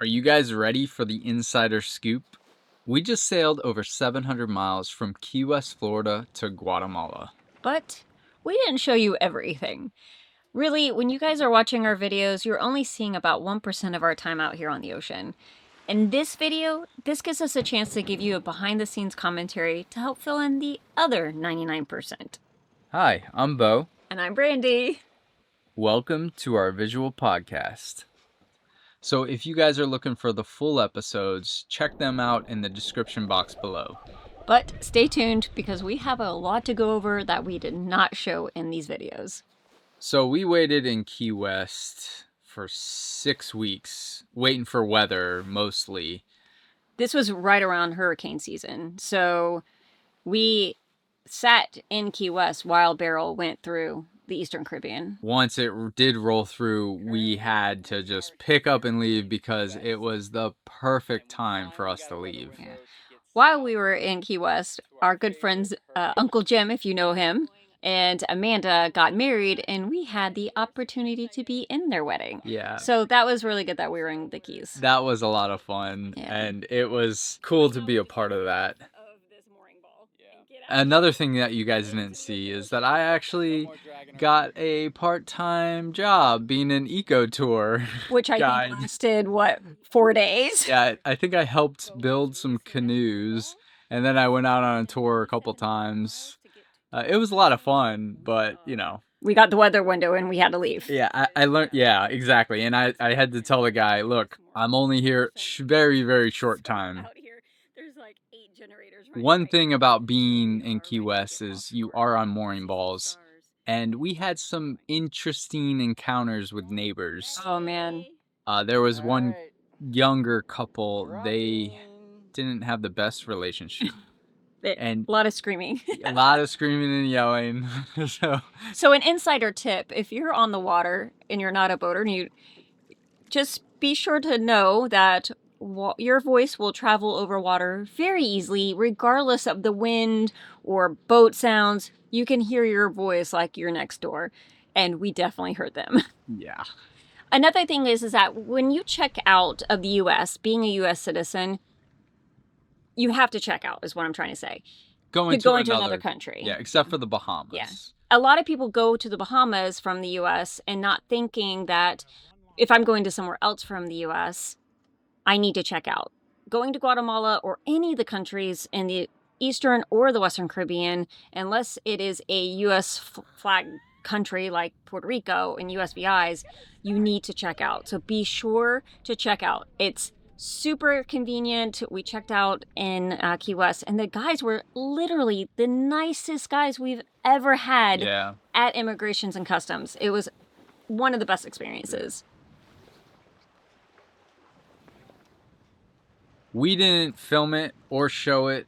Are you guys ready for the insider scoop? We just sailed over 700 miles from Key West, Florida to Guatemala. But we didn't show you everything. Really, when you guys are watching our videos, you're only seeing about 1% of our time out here on the ocean. In this video, this gives us a chance to give you a behind-the-scenes commentary to help fill in the other 99%. Hi, I'm Beau. And I'm Brandy. Welcome to our visual podcast. So if you guys are looking for the full episodes, check them out in the description box below. But stay tuned because we have a lot to go over that we did not show in these videos. So we waited in Key West for 6 weeks, waiting for weather mostly. This was right around hurricane season, so we sat in Key West while Beryl went through the Eastern Caribbean. Once it did roll through, we had to just pick up and leave because it was the perfect time for us to leave. Yeah. While we were in Key West, our good friends, Uncle Jim, if you know him, and Amanda got married, and we had the opportunity to be in their wedding. Yeah. So that was really good that we were in the Keys. That was a lot of fun, and it was cool to be a part of that. Another thing that you guys didn't see is that I actually got a part-time job being an eco tour Which I guide. think lasted, 4 days? Yeah, I think I helped build some canoes, and then I went out on a tour a couple times. It was a lot of fun, but, you know. We got the weather window and we had to leave. Yeah, I learned, yeah, exactly. And I had to tell the guy, look, I'm only here very, very short time. One thing about being in Key West is you are on mooring balls, and we had some interesting encounters with neighbors. Oh, man. There was one younger couple, they didn't have the best relationship. And a lot of screaming. A lot of screaming and yelling. So an insider tip, if you're on the water and you're not a boater, and you just be sure to know that your voice will travel over water very easily, regardless of the wind or boat sounds. You can hear your voice like you're next door, and we definitely heard them. Yeah. Another thing is that when you check out of the U.S., being a U.S. citizen, you have to check out, is what I'm trying to say. Going to another country. Yeah, except for the Bahamas. Yeah. A lot of people go to the Bahamas from the U.S. and not thinking that if I'm going to somewhere else from the U.S., I need to check out. Going to Guatemala or any of the countries in the Eastern or the Western Caribbean, unless it is a U.S. flag country like Puerto Rico and USVIs, you need to check out. So be sure to check out. It's super convenient. We checked out in Key West, and the guys were literally the nicest guys we've ever had at Immigrations and Customs. It was one of the best experiences. We didn't film it or show it.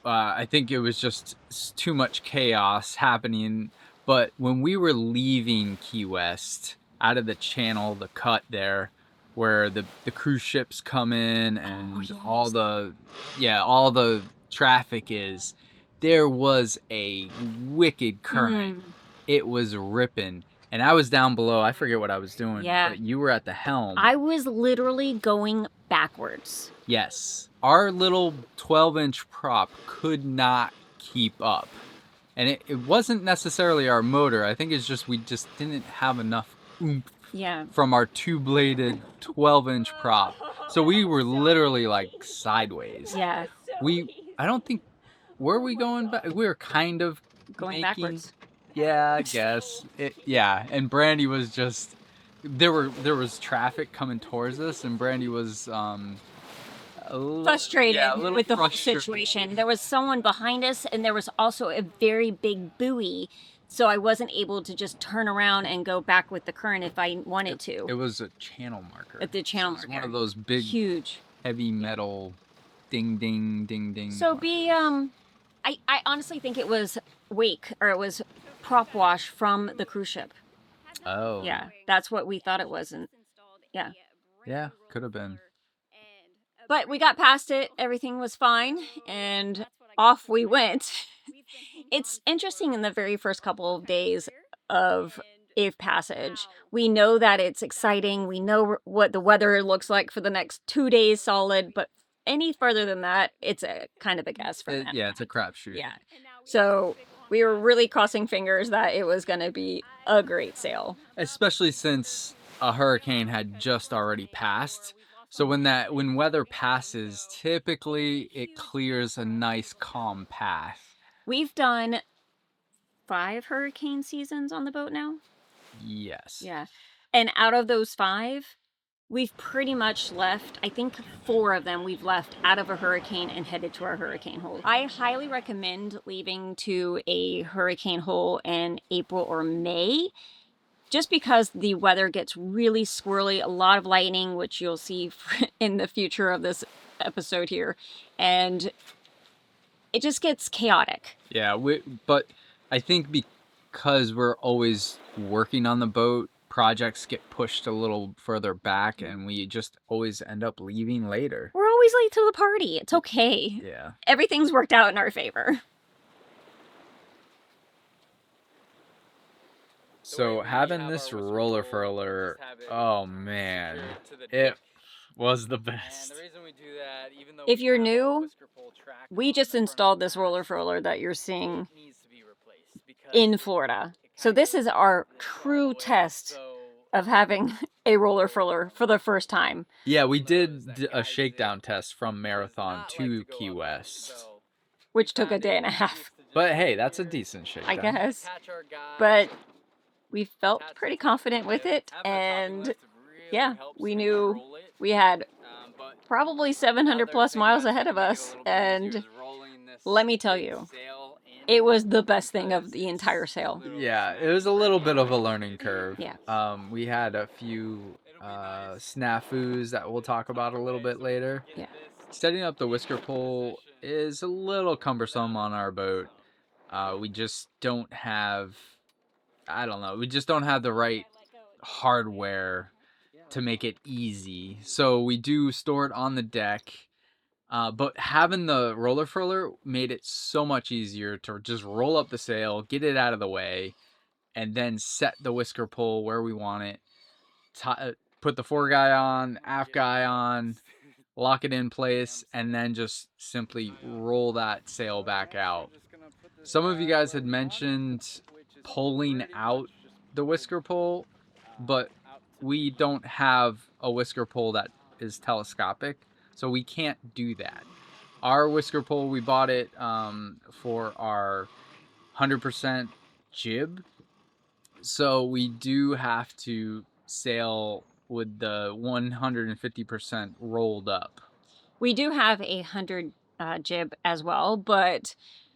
I think it was just too much chaos happening. But when we were leaving Key West, out of the channel, the cut there, where the cruise ships come in and all the traffic is, there was a wicked current. It was ripping. And I was down below. I forget what I was doing. Yeah. But you were at the helm. I was literally going backwards. Yes. Our little 12-inch prop could not keep up. And it wasn't necessarily our motor. I think it's just we just didn't have enough oomph from our two-bladed 12-inch prop. So we were literally like sideways. Yeah. I don't think, were we going back? We were kind of going backwards. Yeah, I guess. And Brandy was just, there was traffic coming towards us, and Brandy was frustrated with the whole situation. There was someone behind us, and there was also a very big buoy, so I wasn't able to just turn around and go back with the current if I wanted to. It was a channel marker. At the channel marker. One of those big, huge, heavy metal, ding, ding, ding, ding. So I honestly think it was wake, or it was prop wash from the cruise ship. Oh. Yeah, that's what we thought it was, and yeah. Yeah, could have been. But we got past it, everything was fine, and off we went. It's interesting in the very first couple of days of if passage. We know that it's exciting. We know what the weather looks like for the next 2 days solid, but any further than that, it's a kind of a guess from that. Yeah, it's a crapshoot. Yeah. So we were really crossing fingers that it was going to be a great sail. Especially since a hurricane had just already passed. So when weather passes, typically it clears a nice calm path. We've done 5 hurricane seasons on the boat now. Yes. Yeah. And out of those 5, we've pretty much left, I think 4 of them we've left out of a hurricane and headed to our hurricane hole. I highly recommend leaving to a hurricane hole in April or May, just because the weather gets really squirrely, a lot of lightning, which you'll see in the future of this episode here, and it just gets chaotic. Yeah, but I think because we're always working on the boat, projects get pushed a little further back, and we just always end up leaving later. We're always late to the party. It's okay. Yeah. Everything's worked out in our favor. So having this roller furler, oh man, it was the best. If you're new, we just installed this roller furler that you're seeing in Florida. So this is our true test of having a roller furler for the first time. Yeah, we did a shakedown test from Marathon to Key West, which took a day and a half. But hey, that's a decent shakedown, I guess. But we felt pretty confident with it, and yeah, we knew we had probably 700 plus miles ahead of us, and let me tell you, it was the best thing of the entire sail. Yeah, it was a little bit of a learning curve. Yeah. We had a few snafus that we'll talk about a little bit later. Yeah. Setting up the whisker pole is a little cumbersome on our boat. We just don't have, we just don't have the right hardware to make it easy. So we do store it on the deck. But having the roller furler made it so much easier to just roll up the sail, get it out of the way, and then set the whisker pole where we want it. Put the fore guy on, aft guy on, lock it in place, and then just simply roll that sail back out. Some of you guys had mentioned pulling out the whisker pole, but we don't have a whisker pole that is telescopic, so we can't do that. Our whisker pole, we bought it for our 100% jib, so we do have to sail with the 150% rolled up. We do have a 100 jib as well, but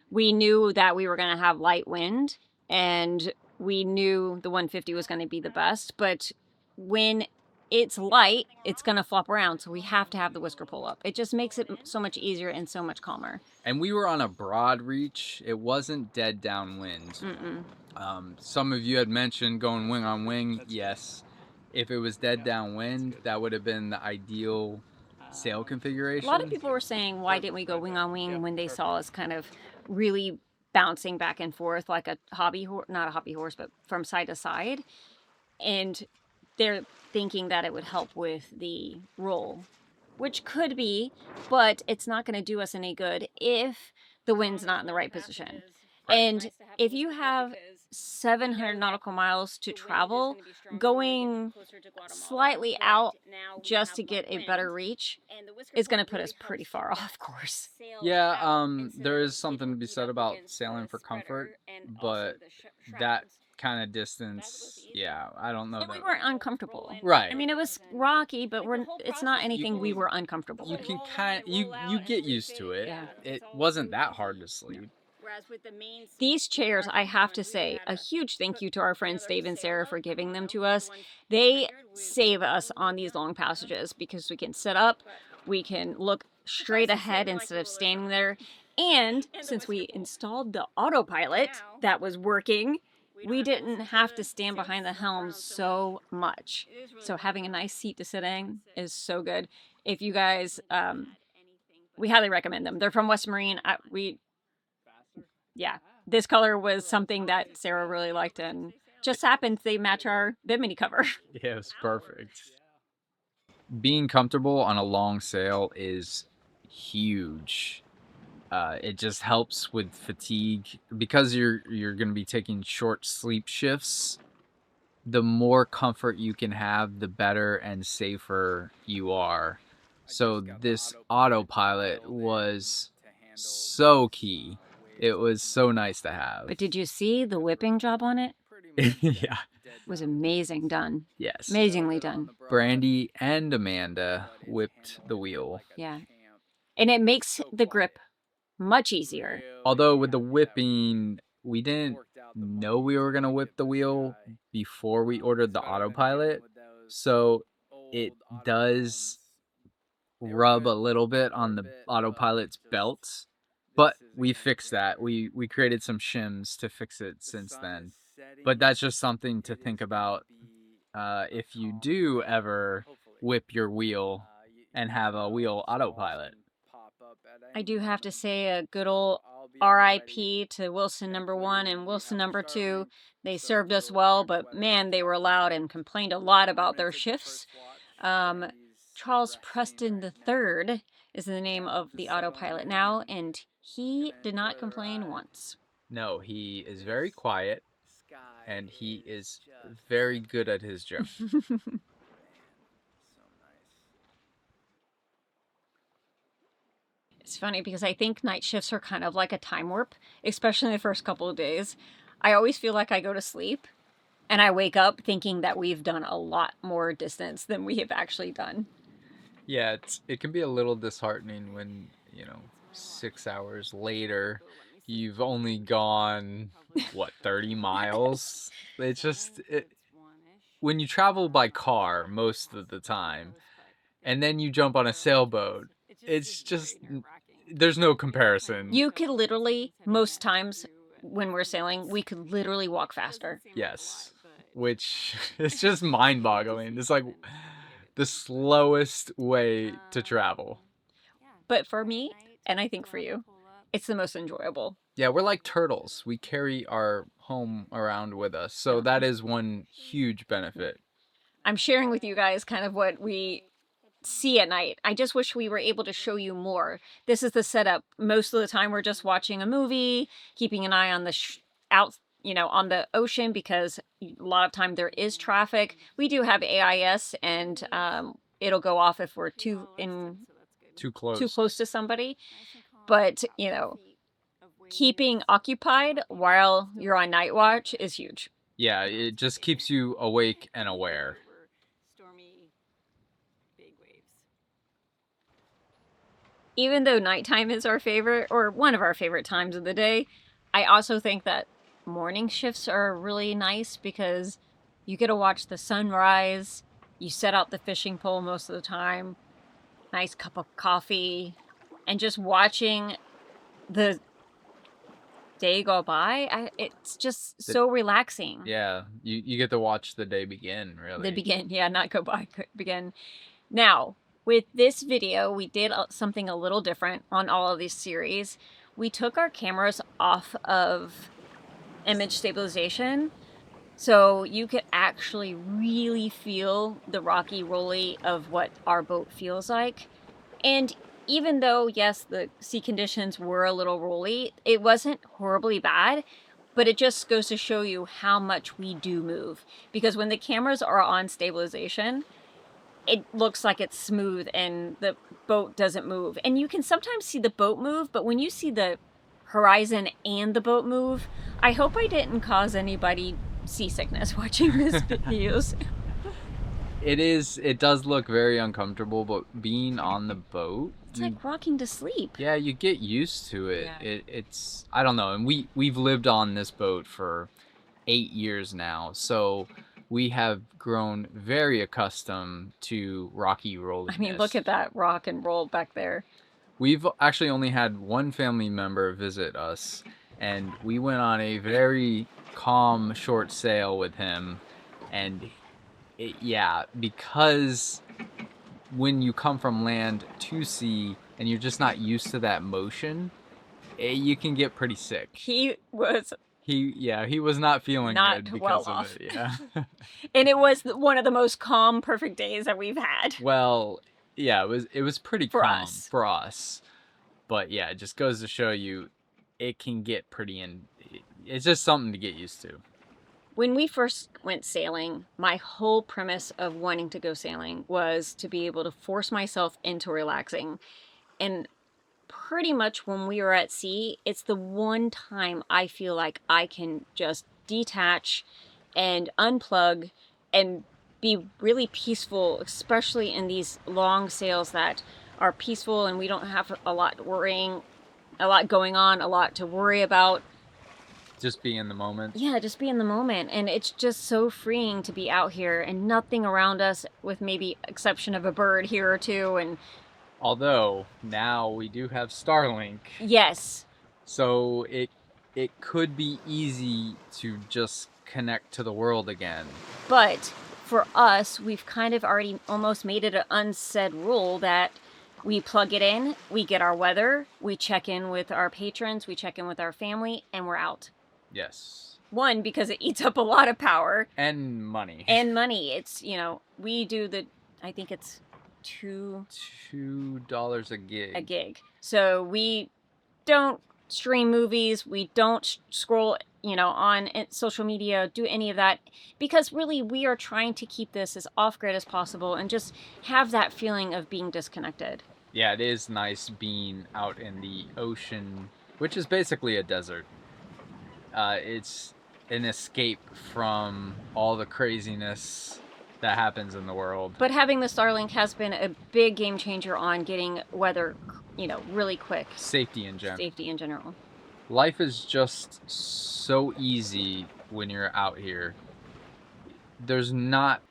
we knew that we were going to have light wind, and we knew the 150 was going to be the best, but when it's light, it's going to flop around, so we have to have the whisker pole up. It just makes it so much easier and so much calmer. And we were on a broad reach. It wasn't dead downwind. Some of you had mentioned going wing on wing. Yes. If it was dead downwind, that would have been the ideal sail configuration. A lot of people were saying, why didn't we go wing on wing when they saw us kind of really bouncing back and forth like a hobby horse, not a hobby horse, but from side to side. And they're thinking that it would help with the roll, which could be, but it's not going to do us any good if the wind's not in the right position. And if you have 700 nautical miles to travel, going slightly out just to get a better reach is going to put us pretty far off course. Yeah, there is something to be said about sailing for comfort, but that kind of distance, yeah, I don't know. And we weren't uncomfortable, right? I mean, it was rocky, but it's not anything we were uncomfortable with. You can you get used to it. Yeah. It wasn't that hard to sleep. These chairs, I have to say, a huge thank you to our friends Dave and Sarah for giving them to us. They save us on these long passages because we can sit up, we can look straight ahead instead of standing there. And since we installed the autopilot that was working, we didn't have to stand behind the helm so much. So having a nice seat to sit in is so good. If you guys, we highly recommend them. They're from West Marine. Yeah, this color was something that Sarah really liked, and just happens they match our bimini cover. Yeah, it was perfect. Being comfortable on a long sail is huge. It just helps with fatigue because you're going to be taking short sleep shifts. The more comfort you can have, the better and safer you are. So this autopilot was so key. It was so nice to have. But did you see the whipping job on it? Yeah. It was amazing done. Yes. Amazingly done. Brandy and Amanda whipped the wheel. Yeah. And it makes the grip much easier. Although with the whipping, we didn't know we were going to whip the wheel before we ordered the autopilot. So it does rub a little bit on the autopilot's belt, but we fixed that. We created some shims to fix it since then. But that's just something to think about if you do ever whip your wheel and have a wheel autopilot. I do have to say a good old RIP to Wilson #1 and Wilson #2. They served us well, but man, they were loud and complained a lot about their shifts. Charles Preston III is the name of the autopilot now, and he did not complain once. No, he is very quiet, and he is very good at his job. It's funny because I think night shifts are kind of like a time warp, especially the first couple of days. I always feel like I go to sleep and I wake up thinking that we've done a lot more distance than we have actually done. Yeah, it can be a little disheartening when, 6 hours later, you've only gone, 30 miles? It's just, when you travel by car most of the time, and then you jump on a sailboat, it's just, there's no comparison. You could literally, most times when we're sailing, we could literally walk faster. Yes, which is just mind-boggling. It's like the slowest way to travel. But for me, and I think for you, it's the most enjoyable. Yeah, we're like turtles. We carry our home around with us. So that is one huge benefit. I'm sharing with you guys kind of what we see at night. I just wish we were able to show you more. This is the setup. Most of the time we're just watching a movie, keeping an eye on the on the ocean because a lot of time there is traffic. We do have AIS and it'll go off if we're too close to somebody. But, keeping occupied while you're on night watch is huge. Yeah, it just keeps you awake and aware. Even though nighttime is our favorite, or one of our favorite times of the day, I also think that morning shifts are really nice because you get to watch the sunrise, you set out the fishing pole most of the time, nice cup of coffee, and just watching the day go by. It's just so relaxing. Yeah, you get to watch the day begin, really. Not go by, begin. Now, with this video, we did something a little different on all of these series. We took our cameras off of image stabilization, so you could actually really feel the rocky rolly of what our boat feels like. And even though, yes, the sea conditions were a little rolly, it wasn't horribly bad, but it just goes to show you how much we do move. Because when the cameras are on stabilization, it looks like it's smooth and the boat doesn't move. And you can sometimes see the boat move, but when you see the horizon and the boat move, I hope I didn't cause anybody seasickness watching this videos. It does look very uncomfortable, but being on the boat, it's like rocking to sleep. Yeah, you get used to it. Yeah. It's I don't know, and we've lived on this boat for 8 years now, so we have grown very accustomed to rocky rolliness. I mean, look at that rock and roll back there. We've actually only had one family member visit us, and we went on a very calm short sail with him, and because when you come from land to sea and you're just not used to that motion, you can get pretty sick. He was He was not feeling Not good well because off. of it. Yeah. And it was one of the most calm, perfect days that we've had. Well, yeah, it was pretty For calm us. for us. But yeah, it just goes to show you it can get it's just something to get used to. When we first went sailing, my whole premise of wanting to go sailing was to be able to force myself into relaxing. And pretty much when we are at sea, it's the one time I feel like I can just detach and unplug and be really peaceful, especially in these long sails that are peaceful and we don't have a lot going on, a lot to worry about. Just be in the moment. Yeah, just be in the moment. And it's just so freeing to be out here and nothing around us, with maybe exception of a bird here or two. And although now we do have Starlink. Yes. So it could be easy to just connect to the world again. But for us, we've kind of already almost made it an unsaid rule that we plug it in, we get our weather, we check in with our patrons, we check in with our family, and we're out. Yes. One, because it eats up a lot of power. And money. It's, we do I think it's $2 a gig. A gig. So we don't stream movies, we don't scroll, on social media, do any of that, because really we are trying to keep this as off-grid as possible and just have that feeling of being disconnected. Yeah, it is nice being out in the ocean, which is basically a desert. It's an escape from all the craziness that happens in the world. But having the Starlink has been a big game changer on getting weather, really quick. Safety in general. Life is just so easy when you're out here. There's not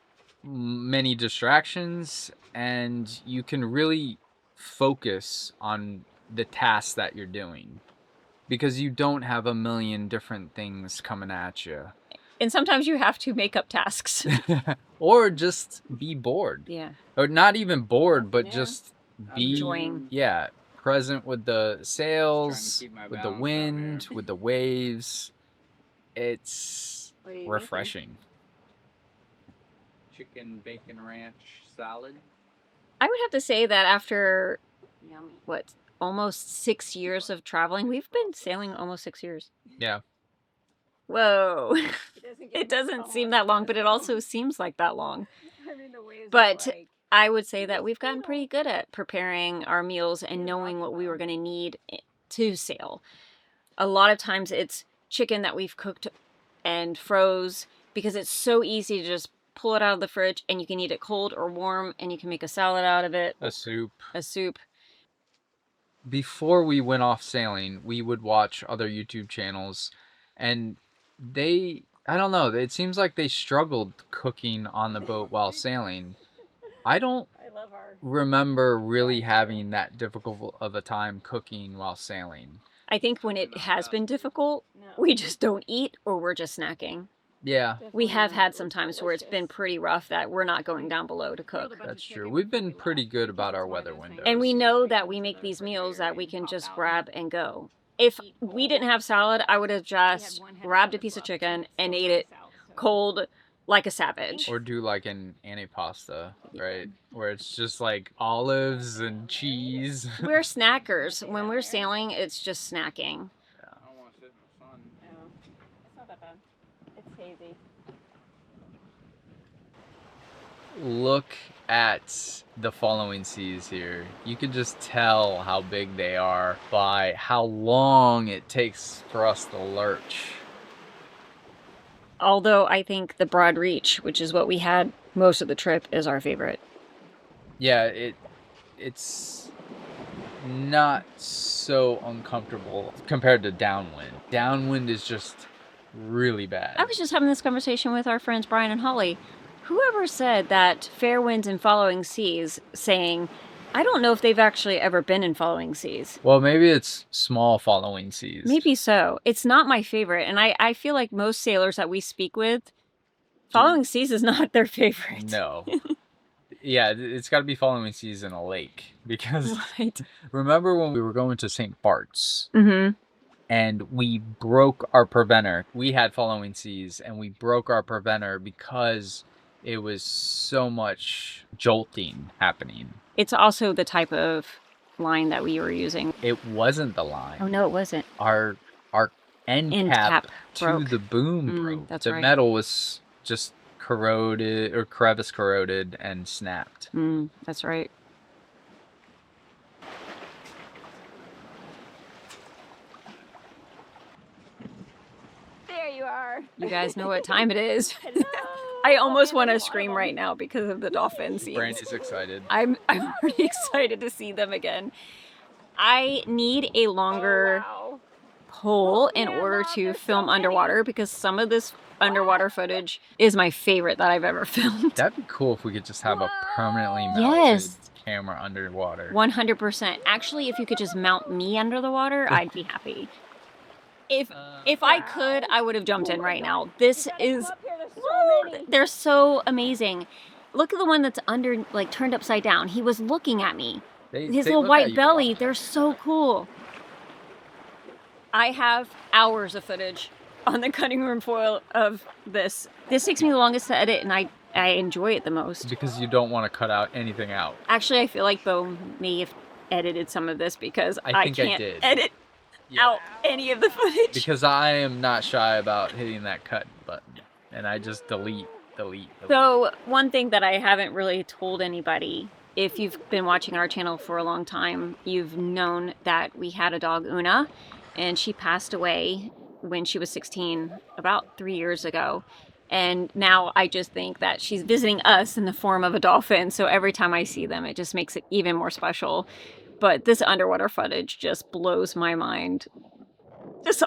many distractions, and you can really focus on the tasks that you're doing because you don't have a million different things coming at you. And sometimes you have to make up tasks. Or just be bored. Yeah. Or not even bored, but just be enjoying. Yeah, present with the sails, with the wind, with the waves. It's refreshing. Chicken bacon ranch salad. I would have to say that after almost 6 years of traveling, we've been sailing almost 6 years. Yeah. Whoa. It doesn't seem that long, but it also seems like that long. But I would say that we've gotten pretty good at preparing our meals and knowing what we were going to need to sail. A lot of times it's chicken that we've cooked and froze because it's so easy to just pull it out of the fridge and you can eat it cold or warm and you can make a salad out of it. A soup. Before we went off sailing, we would watch other YouTube channels, and I don't know, it seems like they struggled cooking on the boat while sailing. I don't remember really having that difficult of a time cooking while sailing. I think when it has been difficult, we just don't eat or we're just snacking. Yeah. We have had some times where it's been pretty rough that we're not going down below to cook. That's true. We've been pretty good about our weather windows. And we know that we make these meals that we can just grab and go. If we didn't have salad, I would have just grabbed a piece of chicken and ate it cold like a savage. Or do like an antipasta, right? Where it's just like olives and cheese. We're snackers. When we're sailing, it's just snacking. Yeah. I don't want to sit in the sun. No, it's not that bad. It's hazy. Look at the following seas here. You can just tell how big they are by how long it takes for us to lurch. Although I think the Broad Reach, which is what we had most of the trip, is our favorite. Yeah, it's not so uncomfortable compared to downwind. Downwind is just really bad. I was just having this conversation with our friends Brian and Holly. Whoever said that fair winds and following seas, saying, I don't know if they've actually ever been in following seas. Well, maybe it's small following seas. Maybe so. It's not my favorite. And I feel like most sailors that we speak with, following seas is not their favorite. No. Yeah, it's got to be following seas in a lake. Because Right. Remember when we were going to St. Bart's? Mm-hmm. and we broke our preventer. We had following seas, and we broke our preventer because it was so much jolting happening. It's also the type of line that we were using. It wasn't the line. Oh, no, it wasn't. Our end cap to broke. the boom broke. That's the right. metal was just corroded or crevice corroded and snapped. That's right. There you are. You guys know what time it is. I almost want to scream right now because of the dolphin scenes. Brandy's excited. I'm pretty excited to see them again. I need a longer pole in order to film underwater because some of this underwater footage is my favorite that I've ever filmed. That'd be cool if we could just have a permanently mounted camera underwater. 100%. Actually, if you could just mount me under the water, I'd be happy. If I could, I would have jumped in right now. This is, they're so amazing. Look at the one that's under, like, turned upside down. He was looking at me. His little white belly, they're so cool. I have hours of footage on the cutting room foil of this. This takes me the longest to edit, and I enjoy it the most. Because you don't want to cut out anything out. Actually, I feel like Beau may have edited some of this because I can't did. edit out any of the footage. Because I am not shy about hitting that cut button, and I just delete. So one thing that I haven't really told anybody, if you've been watching our channel for a long time, you've known that we had a dog, Una, and she passed away when she was 16, about 3 years ago. And now I just think that she's visiting us in the form of a dolphin. So every time I see them, it just makes it even more special. But this underwater footage just blows my mind. Just,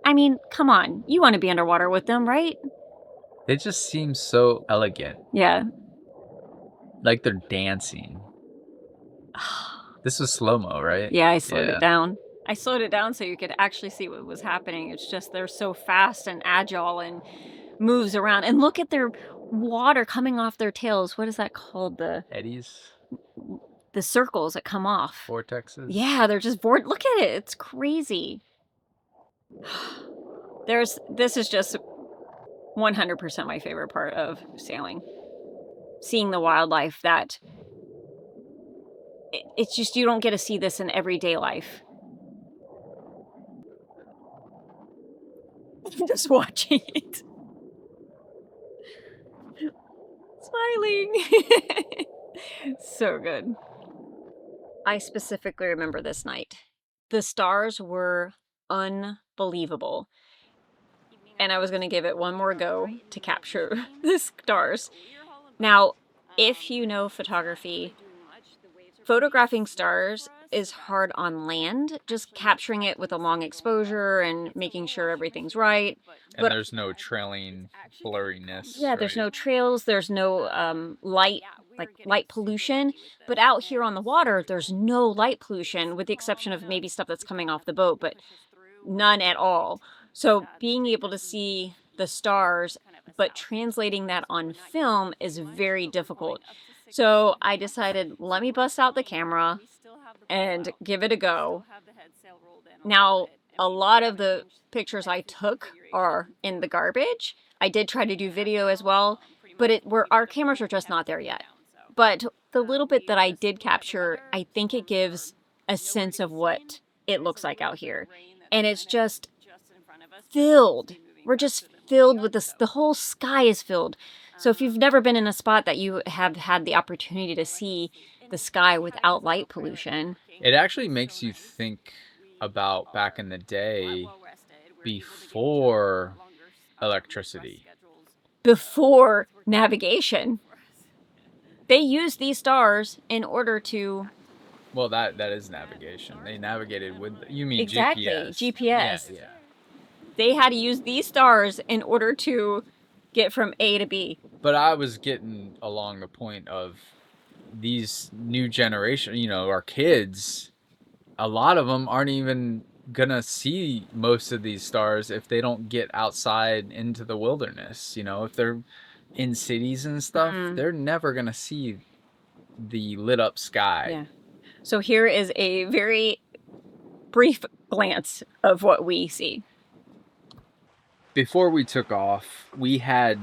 I mean, come on. You want to be underwater with them, right? They just seem so elegant. Yeah. Like they're dancing. This was slow-mo, right? Yeah, I slowed it down. I slowed it down so you could actually see what was happening. It's just they're so fast and agile and moves around. And look at their water coming off their tails. What is that called? The eddies? The circles that come off. Vortexes? Yeah, they're just bored. Look at it. It's crazy. This is just 100% my favorite part of sailing. Seeing the wildlife that it's just, you don't get to see this in everyday life. I'm just watching it. Smiling. So good. I specifically remember this night. The stars were unbelievable. And I was going to give it one more go to capture the stars. Now, if you know photography, photographing stars is hard on land, just capturing it with a long exposure and making sure everything's right. And there's no trailing blurriness. Yeah, there's no trails, there's no light pollution. But out here on the water, there's no light pollution, with the exception of maybe stuff that's coming off the boat, but none at all. So being able to see the stars, but translating that on film is very difficult. So I decided, let me bust out the camera and give it a go. Now, a lot of the pictures I took are in the garbage. I did try to do video as well, but our cameras are just not there yet. But the little bit that I did capture, I think it gives a sense of what it looks like out here. And it's just filled. We're just filled with this. The whole sky is filled. So if you've never been in a spot that you have had the opportunity to see the sky without light pollution, it actually makes you think about back in the day before electricity, before navigation. They used these stars in order to... Well, that is navigation. They navigated with... You mean exactly, GPS. Yeah. They had to use these stars in order to get from A to B. But I was getting along the point of these new generation, our kids, a lot of them aren't even gonna see most of these stars if they don't get outside into the wilderness. If they're in cities and stuff, they're never gonna see the lit up sky. Yeah. So here is a very brief glance of what we see. Before we took off, we had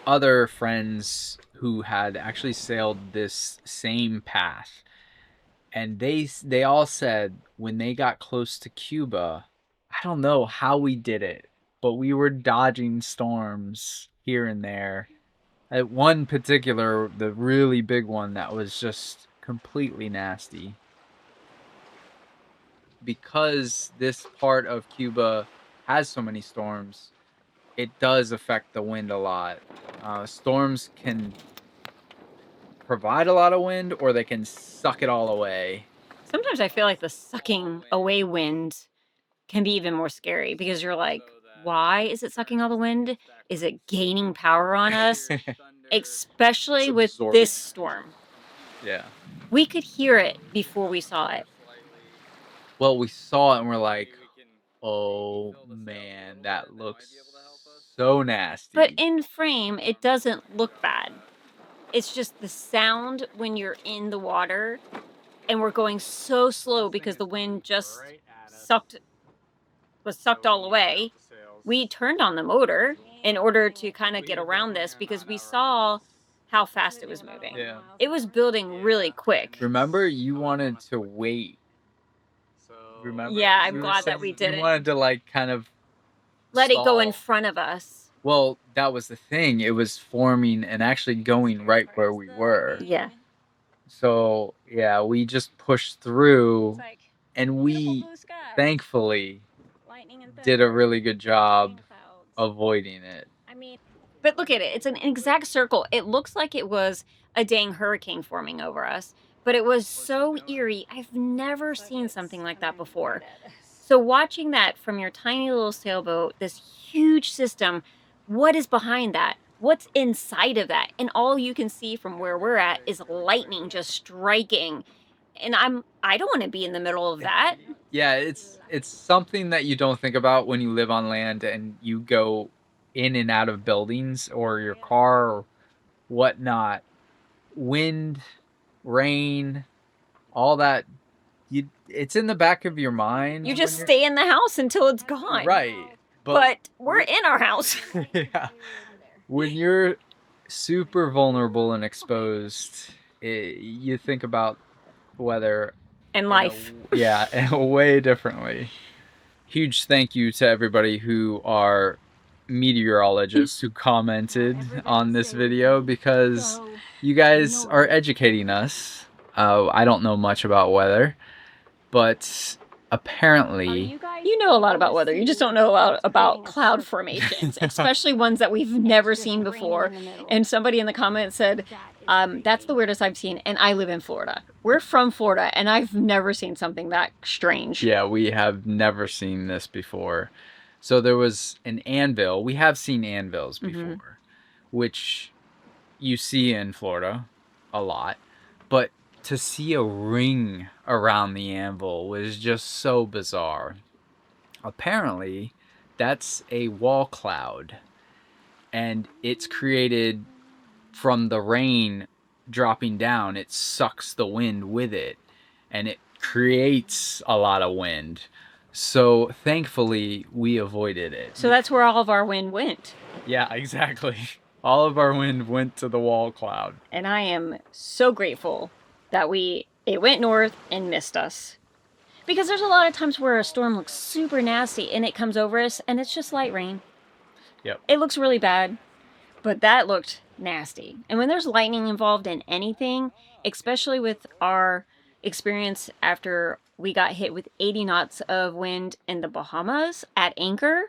other friends who had actually sailed this same path, and they all said when they got close to Cuba, I don't know how we did it, but we were dodging storms here and there. At one particular, the really big one that was just completely nasty. Because this part of Cuba has so many storms, it does affect the wind a lot. Storms can provide a lot of wind, or they can suck it all away. Sometimes I feel like the sucking away wind can be even more scary because you're like, why is it sucking all the wind? Is it gaining power on us? Especially with this storm. Yeah. We could hear it before we saw it. Well, we saw it and we're like, oh man, that looks so nasty. But in frame, it doesn't look bad. It's just the sound when you're in the water and we're going so slow because the wind just was sucked all away. We turned on the motor in order to kind of get around this because we saw how fast it was moving. Yeah. It was building really quick. Remember, you wanted to wait. Remember? Yeah, I'm glad that we did it. You wanted to like kind of let stall. It go in front of us. Well, that was the thing. It was forming and actually going right where we were. Yeah. So, yeah, we just pushed through, and we thankfully did a really good job avoiding it. But look at it. It's an exact circle. It looks like it was a dang hurricane forming over us, but it was so eerie. I've never seen something like that before. So watching that from your tiny little sailboat, this huge system, what is behind that? What's inside of that? And all you can see from where we're at is lightning just striking. And I don't want to be in the middle of that. Yeah, it's something that you don't think about when you live on land and you go in and out of buildings or your car or whatnot. Wind, rain, all that, it's in the back of your mind. You just stay in the house until it's gone. Right. But we're in our house. Yeah. When you're super vulnerable and exposed, you think about weather and life. Way differently. Huge thank you to everybody who are meteorologists who commented on this video, because you guys are educating us. I don't know much about weather, but apparently you know a lot about weather. You just don't know a lot about cloud formations, especially ones that we've never seen before. And somebody in the comments said, that's the weirdest I've seen, and I live in Florida. We're from Florida, and I've never seen something that strange. Yeah, we have never seen this before. So there was an anvil. We have seen anvils before, which you see in Florida a lot. But to see a ring around the anvil was just so bizarre. Apparently, that's a wall cloud, and it's created from the rain dropping down. It sucks the wind with it, and it creates a lot of wind. So thankfully, we avoided it. So that's where all of our wind went. Yeah, exactly. All of our wind went to the wall cloud. And I am so grateful that it went north and missed us. Because there's a lot of times where a storm looks super nasty and it comes over us and it's just light rain. Yep. It looks really bad, but that looked nasty. And when there's lightning involved in anything, especially with our experience after we got hit with 80 knots of wind in the Bahamas at anchor,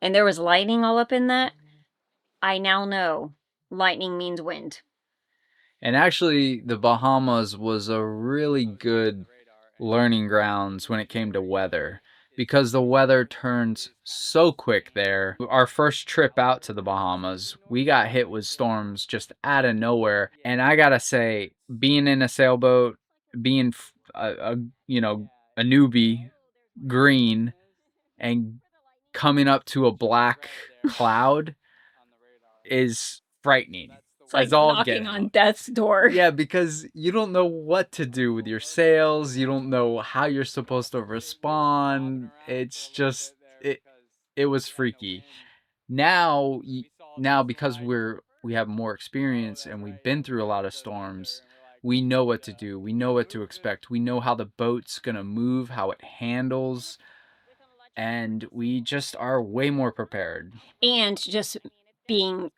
and there was lightning all up in that, I now know lightning means wind. And actually, the Bahamas was a really good learning grounds when it came to weather, because the weather turns so quick there. Our first trip out to the Bahamas, we got hit with storms just out of nowhere. And I gotta say, being in a sailboat, being a newbie, green, and coming up to a black cloud is frightening. It's like all knocking get on out. death's door. Yeah, because you don't know what to do with your sales. You don't know how you're supposed to respond. It's just it was freaky. Now because we have more experience and we've been through a lot of storms, we know what to do. We know what to expect. We know how the boat's gonna move, how it handles, and we just are way more prepared. And just being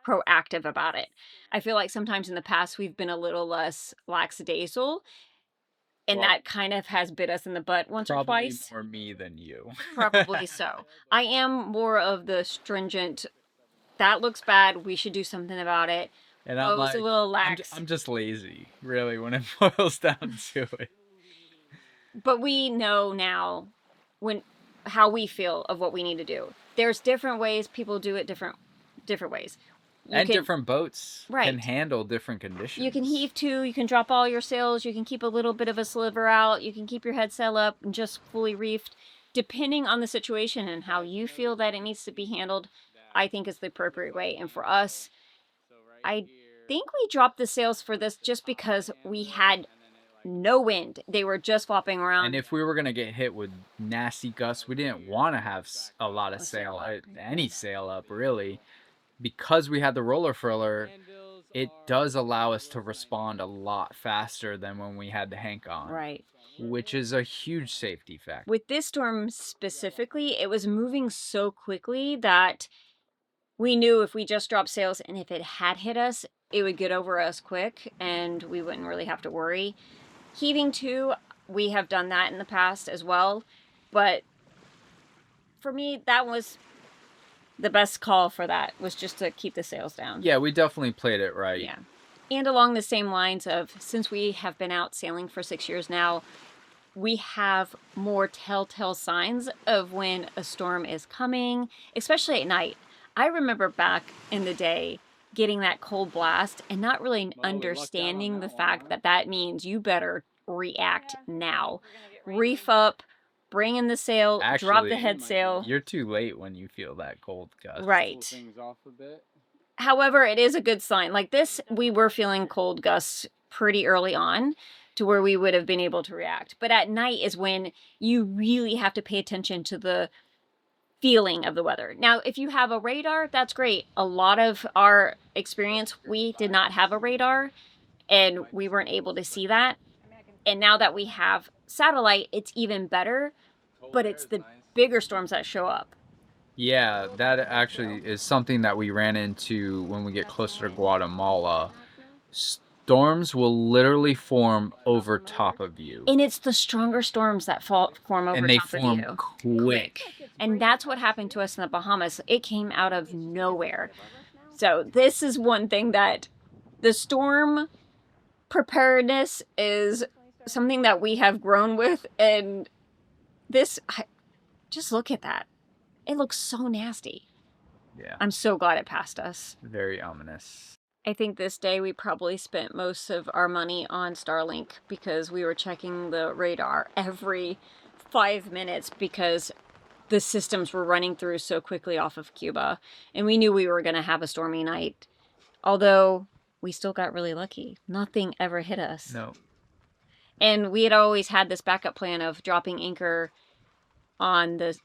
proactive about it. I feel like sometimes in the past we've been a little less lackadaisical, and Well, that kind of has bit us in the butt once or probably twice. more me than you. Probably so. I am more of the stringent, that looks bad, we should do something about it. And I'm Beau's like, a little lax. I'm just lazy, really, when it boils down to it. But we know now how we feel of what we need to do. There's different ways people do it different ways. Different boats can Right. handle different conditions. You can heave to, you can drop all your sails, you can keep a little bit of a sliver out, you can keep your head sail up and just fully reefed. Depending on the situation and how you feel that it needs to be handled, I think is the appropriate way. And for us, I think we dropped the sails for this just because we had no wind. They were just flopping around. And if we were going to get hit with nasty gusts, we didn't want to have a lot of any sail up, really. Because we had the roller furler, it does allow us to respond a lot faster than when we had the hank on. Right. Which is a huge safety factor. With this storm specifically, it was moving so quickly that we knew if we just dropped sails and if it had hit us, it would get over us quick and we wouldn't really have to worry. Heaving to, we have done that in the past as well. But for me, that was the best call for that, was just to keep the sails down. Yeah, we definitely played it right. Yeah. And along the same lines of, since we have been out sailing for 6 years now, we have more telltale signs of when a storm is coming, especially at night. I remember back in the day getting that cold blast and not really understanding the fact that that means you better react now. Reef up, bring in the sail, drop the head sail. You're too late when you feel that cold gust. Right. However, it is a good sign. Like this, we were feeling cold gusts pretty early on to where we would have been able to react. But at night is when you really have to pay attention to the feeling of the weather. Now, if you have a radar, that's great. A lot of our experience, we did not have a radar and we weren't able to see that. And now that we have satellite, it's even better, but it's the bigger storms that show up. Yeah, that actually is something that we ran into when we get closer to Guatemala. Storms will literally form over top of you. And it's the stronger storms that form over top of you. And they form quick. And that's what happened to us in the Bahamas. It came out of nowhere. So this is one thing that the storm preparedness is something that we have grown with. And this, just look at that. It looks so nasty. Yeah. I'm so glad it passed us. Very ominous. I think this day we probably spent most of our money on Starlink because we were checking the radar every 5 minutes because the systems were running through so quickly off of Cuba. And we knew we were going to have a stormy night. Although we still got really lucky. Nothing ever hit us. No. And we had always had this backup plan of dropping anchor on the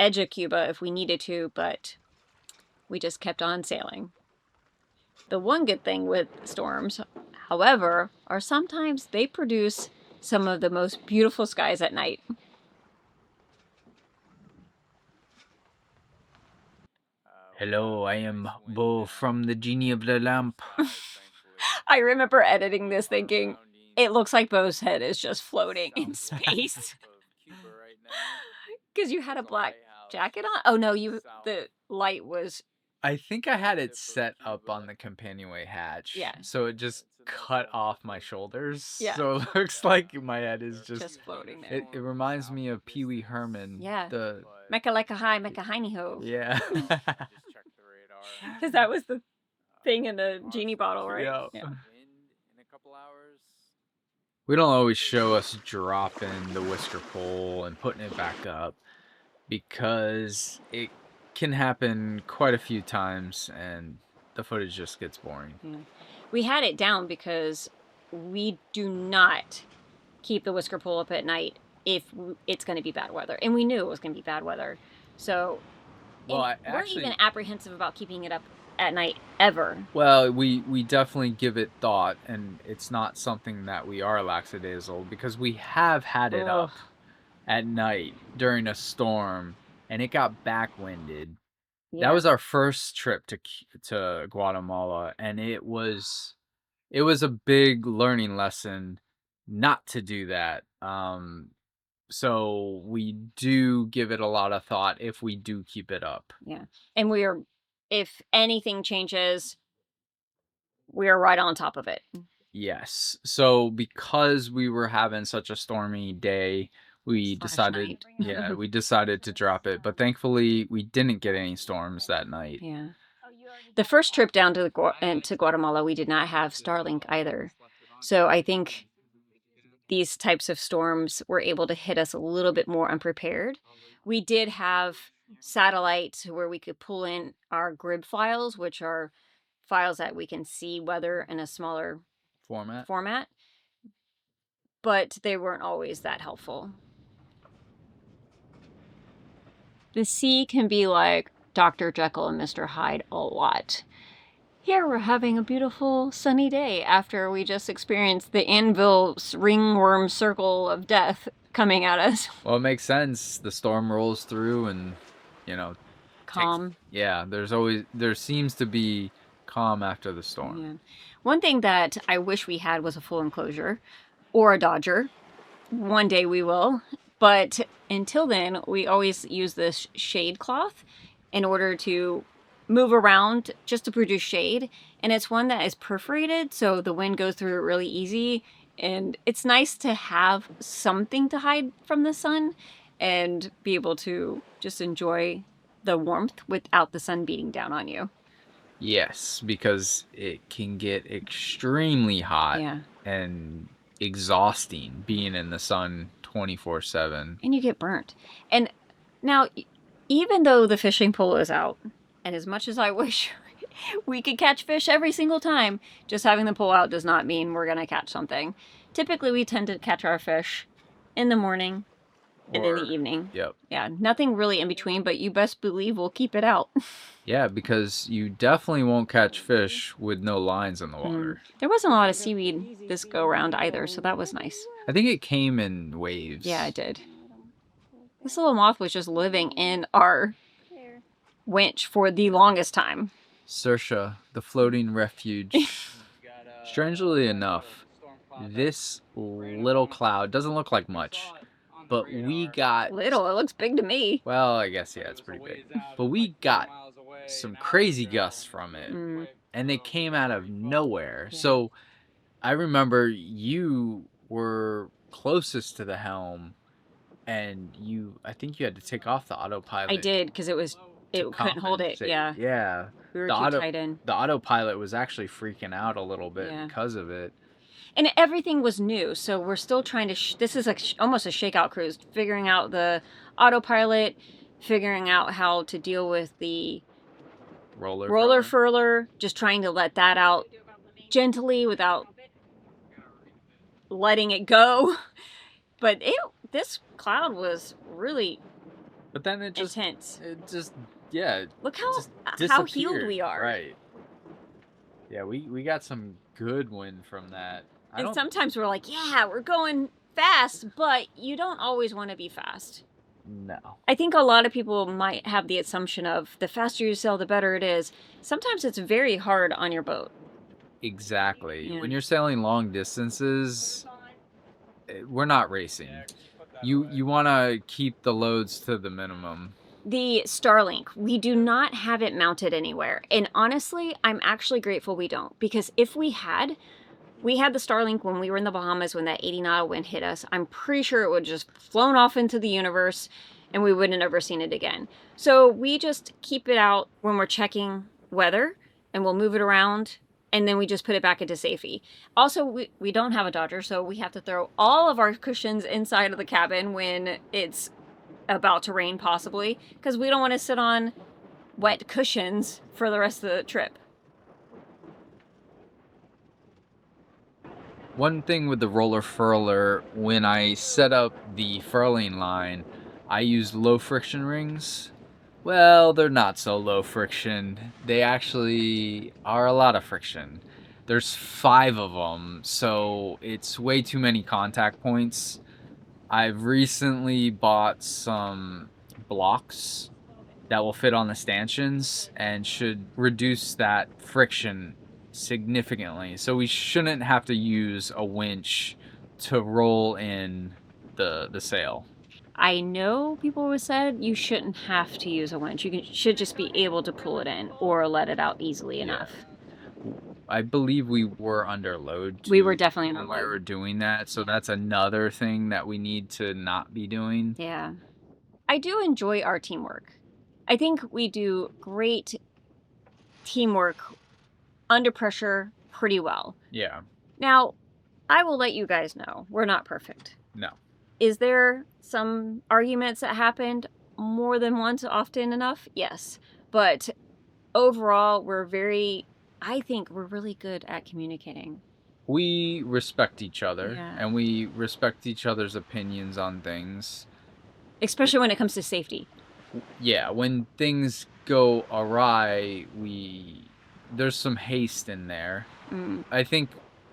edge of Cuba if we needed to, but we just kept on sailing. The one good thing with storms, however, are sometimes they produce some of the most beautiful skies at night. Hello, I am Beau from the Genie of the Lamp. I remember editing this thinking, it looks like Beau's head is just floating in space. Because you had a black jacket on? Oh no, the light was... I think I had it set up on the companionway hatch. Yeah. So it just cut off my shoulders. Yeah. So it looks like my head is just floating there. It reminds me of Pee Wee Herman. Yeah. The Mecca like a high, Mecca hiney ho. Yeah. Because that was the thing in the genie bottle, right? Yeah. We don't always show us dropping the whisker pole and putting it back up because it can happen quite a few times and the footage just gets boring. Yeah. We had it down because we do not keep the whisker pool up at night if it's going to be bad weather. And we knew it was going to be bad weather. So Well, we're even apprehensive about keeping it up at night ever. Well, we definitely give it thought, and it's not something that we are lackadaisical, because we have had it up at night during a storm, and it got backwinded. Yeah. That was our first trip to Guatemala, and it was a big learning lesson not to do that. So we do give it a lot of thought if we do keep it up. Yeah. And if anything changes, we are right on top of it. Yes. So because we were having such a stormy day, we decided to drop it. But thankfully, we didn't get any storms that night. Yeah. The first trip down to Guatemala, we did not have Starlink either. So I think these types of storms were able to hit us a little bit more unprepared. We did have satellites where we could pull in our grid files, which are files that we can see weather in a smaller format, but they weren't always that helpful. The sea can be like Dr. Jekyll and Mr. Hyde a lot. Here we're having a beautiful sunny day after we just experienced the anvil ringworm circle of death coming at us. Well, it makes sense. The storm rolls through and, calm. There seems to be calm after the storm. Yeah. One thing that I wish we had was a full enclosure or a dodger. One day we will. But until then, we always use this shade cloth in order to move around just to produce shade. And it's one that is perforated, so the wind goes through it really easy. And it's nice to have something to hide from the sun and be able to just enjoy the warmth without the sun beating down on you. Yes, because it can get extremely hot and exhausting being in the sun 24/7. And you get burnt. And now, even though the fishing pole is out, and as much as I wish we could catch fish every single time, just having the pole out does not mean we're going to catch something. Typically, we tend to catch our fish in the morning and in the evening. Yep. Yeah, nothing really in between, but you best believe we'll keep it out. Yeah, because you definitely won't catch fish with no lines in the water. There wasn't a lot of seaweed this go around either, so that was nice. I think it came in waves. Yeah, it did. This little moth was just living in our winch for the longest time. Saoirse, the floating refuge. Strangely enough, this little cloud doesn't look like much, but we got... Little? It looks big to me. Well, I guess, yeah, it's pretty big. But we got some crazy gusts from it, and they came out of nowhere. Yeah. So I remember you were closest to the helm, and I think you had to take off the autopilot. I did, because it couldn't hold it. Yeah. Yeah. We were too tight in. The autopilot was actually freaking out a little bit because of it. And everything was new, so we're still trying to... this is almost a shakeout cruise, figuring out the autopilot, figuring out how to deal with the roller furler, just trying to let that out gently without letting it go. But this cloud was really intense. Look how healed we are. Right. Yeah, we got some good wind from that. And sometimes we're like, yeah, we're going fast, but you don't always want to be fast. No. I think a lot of people might have the assumption of the faster you sail, the better it is. Sometimes it's very hard on your boat. Exactly. Yeah. When you're sailing long distances, we're not racing. You want to keep the loads to the minimum. The Starlink, we do not have it mounted anywhere. And honestly, I'm actually grateful we don't. Because if we had the Starlink when we were in the Bahamas when that 80 knot wind hit us, I'm pretty sure it would have just flown off into the universe and we wouldn't have ever seen it again. So we just keep it out when we're checking weather and we'll move it around and then we just put it back into safety. Also, we don't have a Dodger, so we have to throw all of our cushions inside of the cabin when it's about to rain possibly, because we don't want to sit on wet cushions for the rest of the trip. One thing with the roller furler, when I set up the furling line, I used low friction rings. Well, they're not so low friction. They actually are a lot of friction. There's 5 of them, so it's way too many contact points. I've recently bought some blocks that will fit on the stanchions and should reduce that friction significantly. So we shouldn't have to use a winch to roll in the sail. I know people always said you shouldn't have to use a winch. Should just be able to pull it in or let it out easily enough. I believe we were under load We were definitely under when we load. were doing that, so that's another thing that we need to not be doing. Yeah. I do enjoy our teamwork. I think we do great teamwork under pressure pretty well. Yeah. Now, I will let you guys know we're not perfect. No. Is there some arguments that happened more than once often enough? Yes. But overall, I think we're really good at communicating. We respect each other, Yeah. and we respect each other's opinions on things. Especially when it comes to safety. Yeah, when things go awry, there's some haste in there. I think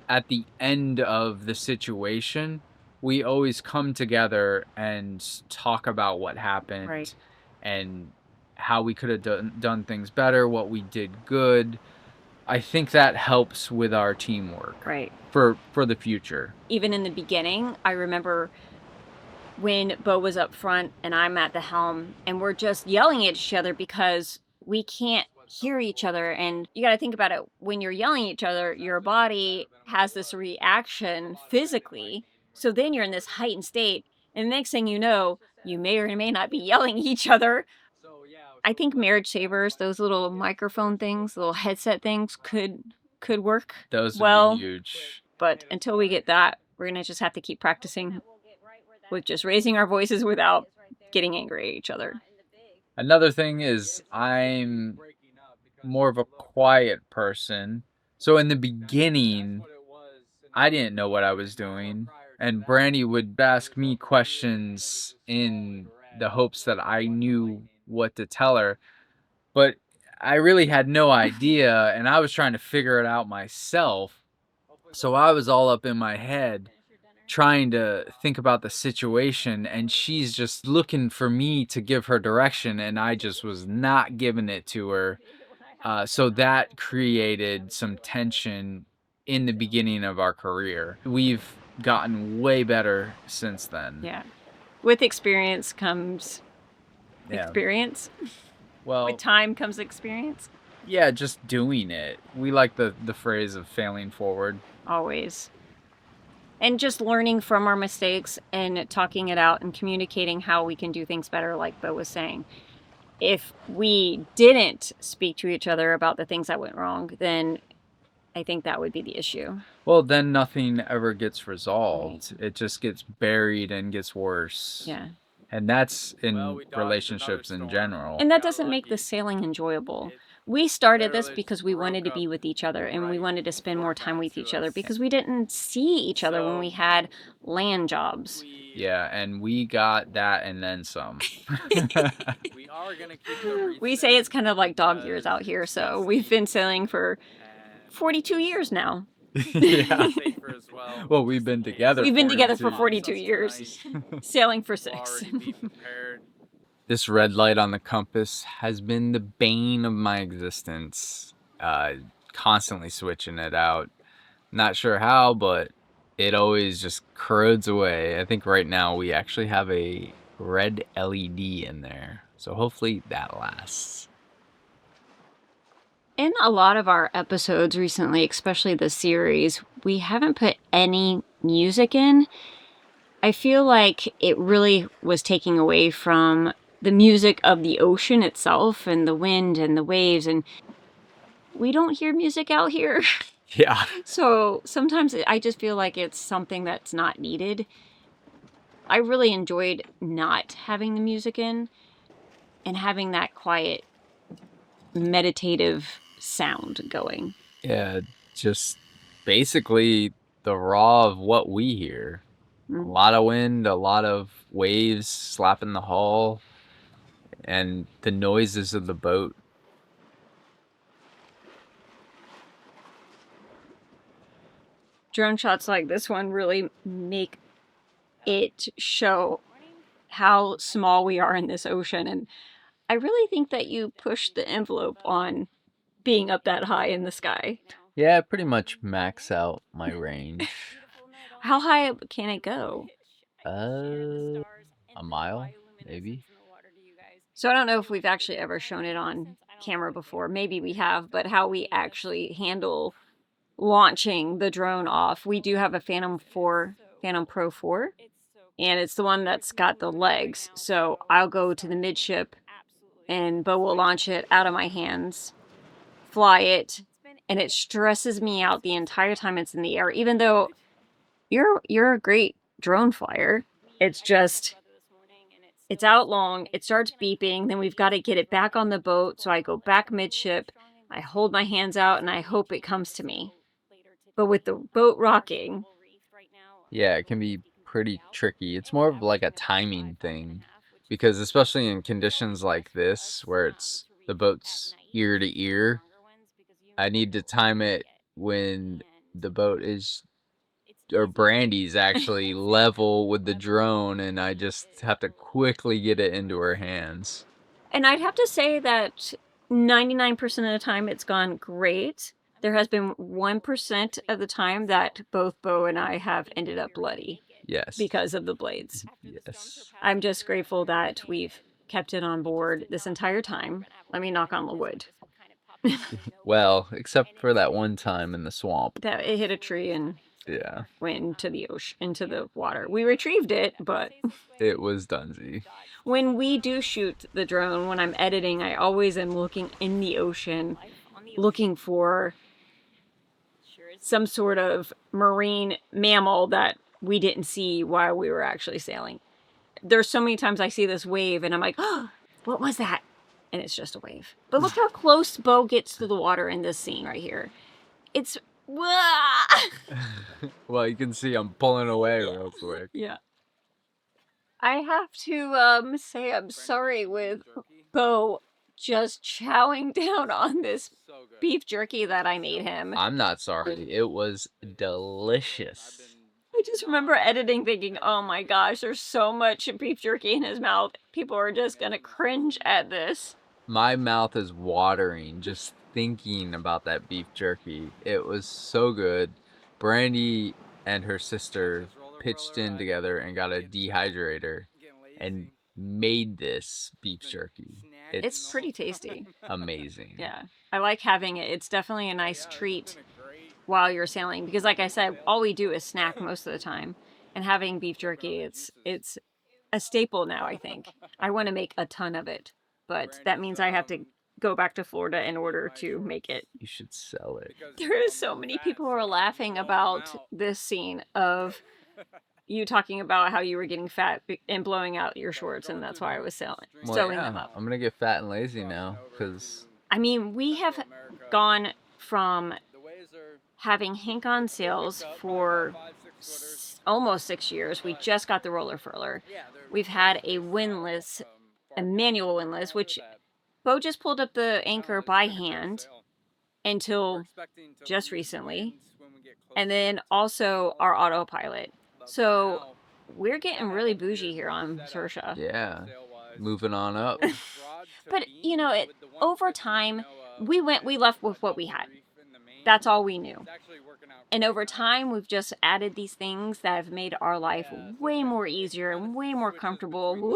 at the end of the situation, we always come together and talk about what happened, Right. and how we could have done things better, what we did good. I think that helps with our teamwork. Right. For the future. Even in the beginning, I remember when Beau was up front and I'm at the helm and we're just yelling at each other because we can't hear each other. And you got to think about it. When you're yelling at each other, your body has this reaction physically. So then you're in this heightened state. And the next thing you know, you may or may not be yelling at each other. I think marriage savers, those little microphone things, little headset things could work. Those would be huge. But until we get that, we're going to just have to keep practicing with just raising our voices without getting angry at each other. Another thing is I'm more of a quiet person. So in the beginning, I didn't know what I was doing. And Brandy would ask me questions in the hopes that I knew what to tell her. But I really had no idea, and I was trying to figure it out myself. So I was all up in my head trying to think about the situation, and she's just looking for me to give her direction, and I just was not giving it to her. So that created some tension in the beginning of our career. We've gotten way better since then. Yeah. With experience comes experience. Well, with time comes experience. Yeah, just doing it. We like the phrase of failing forward. Always. And just learning from our mistakes and talking it out and communicating how we can do things better, like Beau was saying. If we didn't speak to each other about the things that went wrong, then I think that would be the issue. Well, then nothing ever gets resolved. Right. It just gets buried and gets worse. Yeah. And that's in relationships in general. And that doesn't make the sailing enjoyable. We started this because we wanted to be with each other and we wanted to spend more time with each other because we didn't see each other when we had land jobs. Yeah, and we got that and then some. We say it's kind of like dog years out here, so we've been sailing for 42 years now. Yeah. Well, we've been together. We've been together for 42 years, sailing for 6. This red light on the compass has been the bane of my existence. Constantly switching it out. Not sure how, but it always just corrodes away. I think right now we actually have a red LED in there. So hopefully that lasts. In a lot of our episodes recently, especially the series, we haven't put any music in. I feel like it really was taking away from the music of the ocean itself and the wind and the waves, and we don't hear music out here. Yeah. So sometimes I just feel like it's something that's not needed. I really enjoyed not having the music in and having that quiet, meditative sound going. Yeah, just basically the raw of what we hear. A lot of wind, a lot of waves slapping the hull, and the noises of the boat. Drone shots like this one really make it show how small we are in this ocean. And I really think that you pushed the envelope on being up that high in the sky. Yeah, pretty much max out my range. How high up can it go? A mile, maybe. So I don't know if we've actually ever shown it on camera before. Maybe we have, but how we actually handle launching the drone off. We do have a Phantom Pro 4, and it's the one that's got the legs. So I'll go to the midship, and Beau will launch it out of my hands, fly it, and it stresses me out the entire time it's in the air. Even though you're a great drone flyer, it's just it's out long, it starts beeping, then we've got to get it back on the boat. So I go back midship, I hold my hands out, and I hope it comes to me. But with the boat rocking, yeah, it can be pretty tricky. It's more of like a timing thing, because especially in conditions like this where it's the boat's ear to ear, I need to time it when the boat is, or Brandy's actually level with the drone, and I just have to quickly get it into her hands. And I'd have to say that 99% of the time it's gone great. There has been 1% of the time that both Beau and I have ended up bloody. Yes. Because of the blades. Yes. I'm just grateful that we've kept it on board this entire time. Let me knock on the wood. Well, except for that one time in the swamp. That it hit a tree and yeah, went into the ocean, into the water. We retrieved it, but it was Dunsey. When we do shoot the drone, when I'm editing, I always am looking in the ocean, looking for some sort of marine mammal that we didn't see while we were actually sailing. There's so many times I see this wave and I'm like, oh, what was that? And it's just a wave. But look how close Beau gets to the water in this scene right here. It's well, you can see I'm pulling away real quick. Yeah. I have to say I'm sorry with Beau just chowing down on this beef jerky that I made him. I'm not sorry. It was delicious. I just remember editing thinking, oh my gosh, there's so much beef jerky in his mouth. People are just gonna cringe at this. My mouth is watering just thinking about that beef jerky. It was so good. Brandy and her sister pitched in together and got a dehydrator and made this beef jerky. It's pretty tasty. Amazing. Yeah, I like having it. It's definitely a nice treat while you're sailing, because like I said, all we do is snack most of the time, and having beef jerky, it's a staple now. I think I want to make a ton of it, but that means I have to go back to Florida in order to make it. You should sell it. There is so many people who are laughing about this scene of you talking about how you were getting fat and blowing out your shorts, and that's why I was sewing them up. I'm gonna get fat and lazy now, because I mean, we have gone from having Hank on sales for almost 6 years. We just got the roller furler. We've had a manual windlass, which Beau just pulled up the anchor by hand until just recently. And then also our autopilot. So we're getting really bougie here on Saoirse. Yeah, moving on up. But, you know, over time, we left with what we had. That's all we knew. And over time, we've just added these things that have made our life way more easier and way more comfortable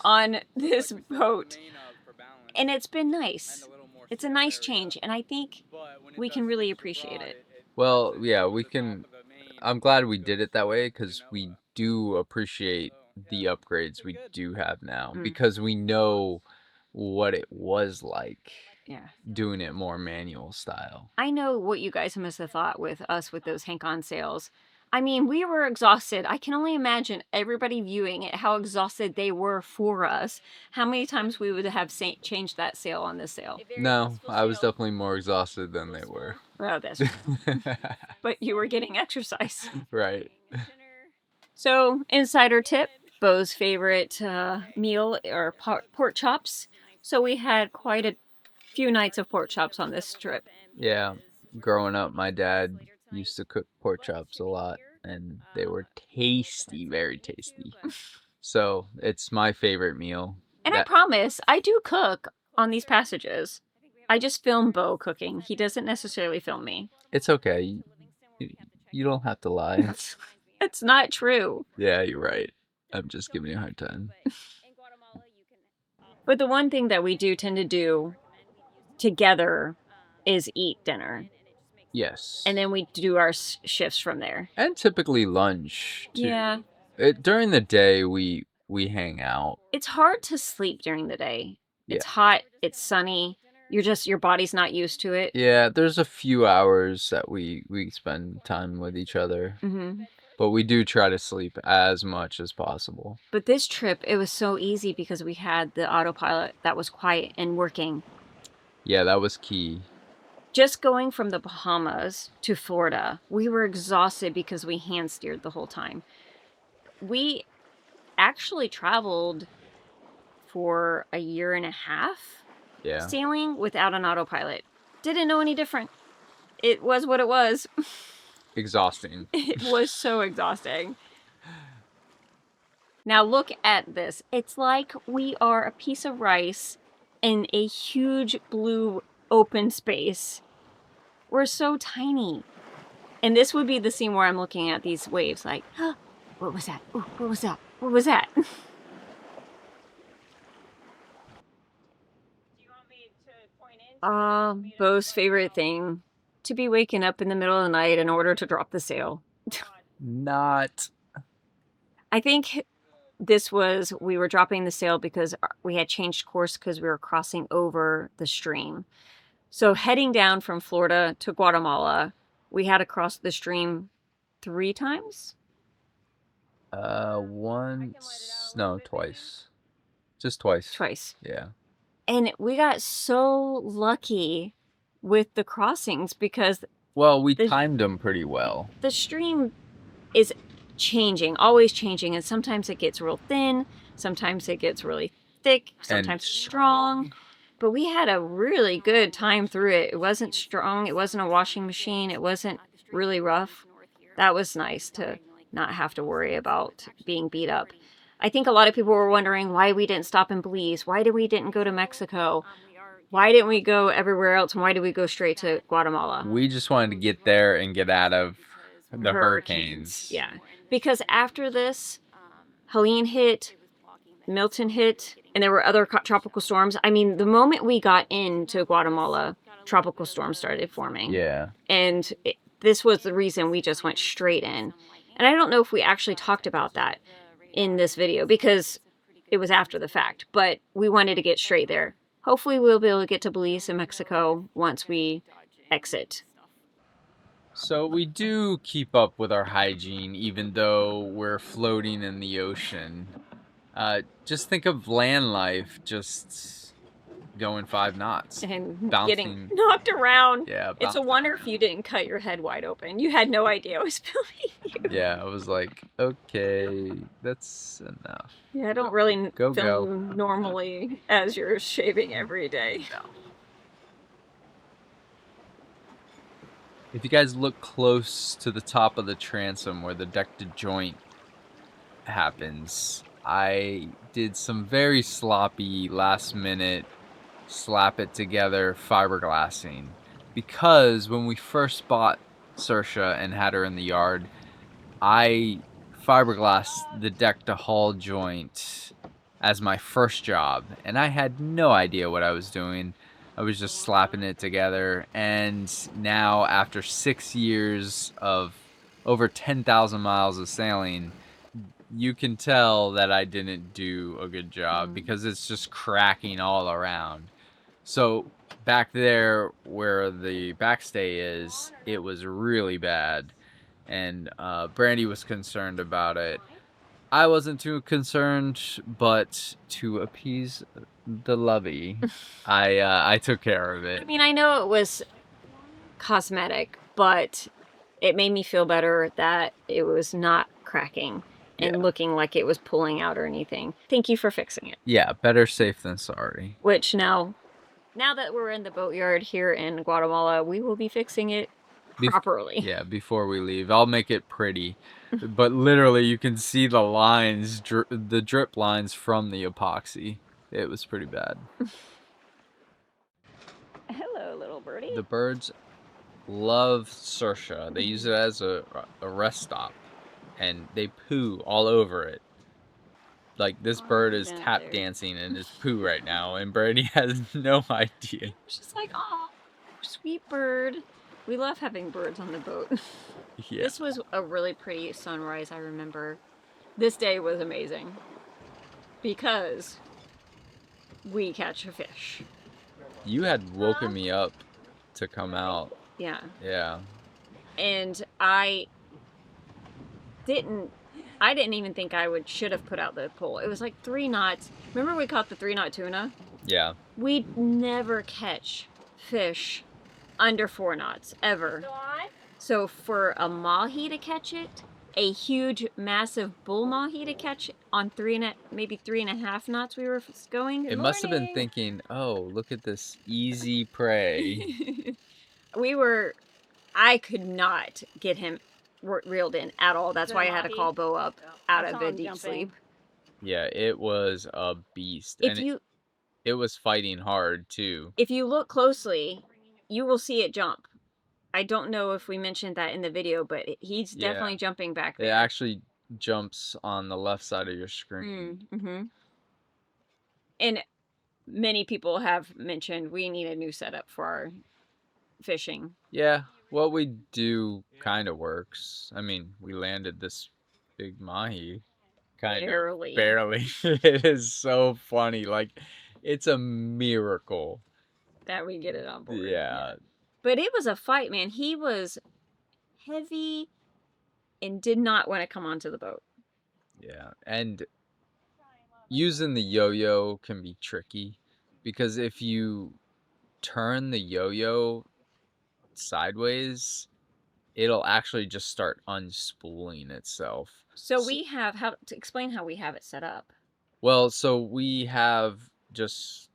on this boat. And it's been nice. It's a nice change, and I think we can really appreciate it. Well, yeah, we can. I'm glad we did it that way, because we do appreciate the upgrades we do have now, because we know what it was like. Yeah. Doing it more manual style. I know what you guys must have thought with us with those Hank on sales. I mean, we were exhausted. I can only imagine everybody viewing it, how exhausted they were for us. How many times we would have changed that sail on this sail. No, I was definitely more exhausted than they were. Oh, that's but you were getting exercise. Right. So, insider tip, Beau's favorite meal are pork chops. So we had quite a few nights of pork chops on this trip. Yeah, growing up, my dad used to cook pork chops a lot, and they were tasty, very tasty. So it's my favorite meal. And I promise, I do cook on these passages. I just film Beau cooking. He doesn't necessarily film me. It's okay. You don't have to lie. It's not true. Yeah, you're right. I'm just giving you a hard time. But the one thing that we do tend to do together is eat dinner. Yes. And then we do our shifts from there. And typically lunch, too. Yeah. During the day, we hang out. It's hard to sleep during the day. It's hot. It's sunny. Your body's not used to it. Yeah, there's a few hours that we spend time with each other. Mm-hmm. But we do try to sleep as much as possible. But this trip, it was so easy because we had the autopilot that was quiet and working. Yeah, that was key. Just going from the Bahamas to Florida, we were exhausted because we hand steered the whole time. We actually traveled for a year and a half sailing without an autopilot. Didn't know any different. It was what it was. Exhausting. It was so exhausting. Now look at this. It's like we are a piece of rice in a huge blue open space. We're so tiny. And this would be the scene where I'm looking at these waves like, oh, what was that? Ooh, what was that? What was that? Beau's favorite thing, to be waking up in the middle of the night in order to drop the sail. Not. I think we were dropping the sail because we had changed course because we were crossing over the stream. So heading down from Florida to Guatemala, we had to cross the stream 3 times? Once. No, twice. Just twice. Twice. Yeah. And we got so lucky with the crossings because... Well, we timed them pretty well. The stream is changing, always changing, and sometimes it gets real thin, sometimes it gets really thick, sometimes strong. But we had a really good time through it. It wasn't strong, it wasn't a washing machine, it wasn't really rough. That was nice to not have to worry about being beat up. I think a lot of people were wondering why we didn't stop in Belize, why we didn't go to Mexico, why didn't we go everywhere else, and why did we go straight to Guatemala? We just wanted to get there and get out of the hurricanes. Yeah, because after this, Helene hit, Milton hit, and there were other tropical storms. I mean, the moment we got into Guatemala, tropical storms started forming. Yeah. And this was the reason we just went straight in. And I don't know if we actually talked about that in this video because it was after the fact, but we wanted to get straight there. Hopefully we'll be able to get to Belize and Mexico once we exit. So we do keep up with our hygiene even though we're floating in the ocean. Just think of land life, just going 5 knots. And bouncing. Getting knocked around. Yeah. It's a wonder if you didn't cut your head wide open. You had no idea I was filming you. Yeah, I was like, okay, that's enough. Yeah, I don't really film you normally as you're shaving every day. No. If you guys look close to the top of the transom where the deck to joint happens, I did some very sloppy last minute slap it together fiberglassing because when we first bought Saoirse and had her in the yard, I fiberglassed the deck to hull joint as my first job and I had no idea what I was doing. I was just slapping it together, and now after 6 years of over 10,000 miles of sailing, you can tell that I didn't do a good job because it's just cracking all around. So back there where the backstay is, it was really bad. and Brandy was concerned about it. I wasn't too concerned, but to appease the lovey, I took care of it. I mean, I know it was cosmetic, but it made me feel better that it was not cracking and looking like it was pulling out or anything. Thank you for fixing it. Yeah, better safe than sorry. Which now that we're in the boatyard here in Guatemala, we will be fixing it properly. Yeah, before we leave. I'll make it pretty. But literally, you can see the lines, the drip lines from the epoxy. It was pretty bad. Hello, little birdie. The birds love Sersha. They use it as a rest stop, and they poo all over it. Like, this bird is tap dancing in his poo right now, and Brandy has no idea. She's like, oh, sweet bird. We love having birds on the boat. Yeah. This was a really pretty sunrise, I remember. This day was amazing because we catch a fish. You had woken me up to come out. Yeah. Yeah. And I didn't even think I should have put out the pole. It was like 3 knots. Remember we caught the 3-knot tuna? Yeah. We'd never catch fish under 4 knots, ever. So for a mahi to catch it, a huge, massive bull mahi to catch it on maybe 3.5 knots we were going. It must have been thinking, oh, look at this easy prey. I could not get him reeled in at all. That's why I had to call Beau up out of a deep sleep. Yeah, it was a beast. It was fighting hard too. If you look closely, you will see it jump. I don't know if we mentioned that in the video, but he's definitely jumping back there. It actually jumps on the left side of your screen. Mm-hmm. And many people have mentioned we need a new setup for our fishing. Yeah, what we do kind of works. I mean, we landed this big mahi. Barely. It is so funny. Like, it's a miracle that we get it on board. Yeah. But it was a fight, man. He was heavy and did not want to come onto the boat. Yeah, and using the yo-yo can be tricky because if you turn the yo-yo sideways, it'll actually just start unspooling itself. So we have, to explain how we have it set up. Well, so we have just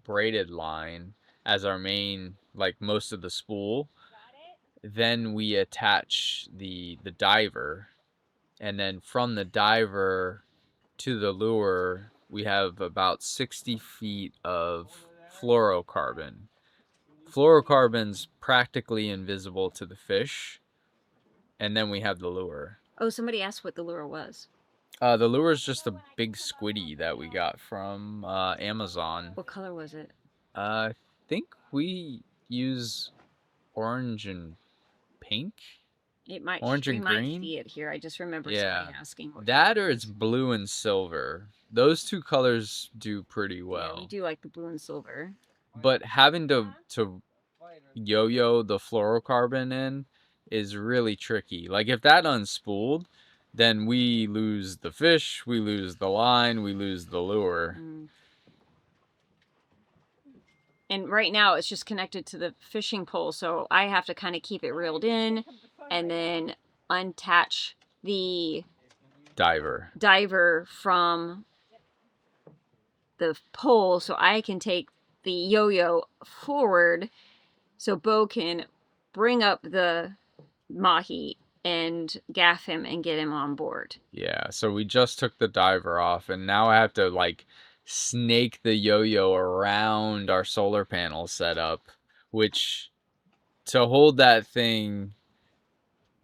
braided line as our main, like most of the spool. Then we attach the diver, and then from the diver to the lure, we have about 60 feet of fluorocarbon. Fluorocarbon's practically invisible to the fish, and then we have the lure. Oh, somebody asked what the lure was. The lure is just a big squiddy that we got from Amazon. What color was it? I think we use orange and pink. It might. Orange and green. Might see it here. I just remember somebody asking. That or it's blue and silver. Those two colors do pretty well. Yeah, we do like the blue and silver. But having to yo-yo the fluorocarbon in is really tricky. Like if that unspooled, then we lose the fish, we lose the line, we lose the lure. And right now it's just connected to the fishing pole, so I have to kind of keep it reeled in and then unattach the diver from the pole so I can take the yo-yo forward so Beau can bring up the mahi and gaff him and get him on board. Yeah, so we just took the diver off and now I have to like snake the yo-yo around our solar panel setup, which to hold that thing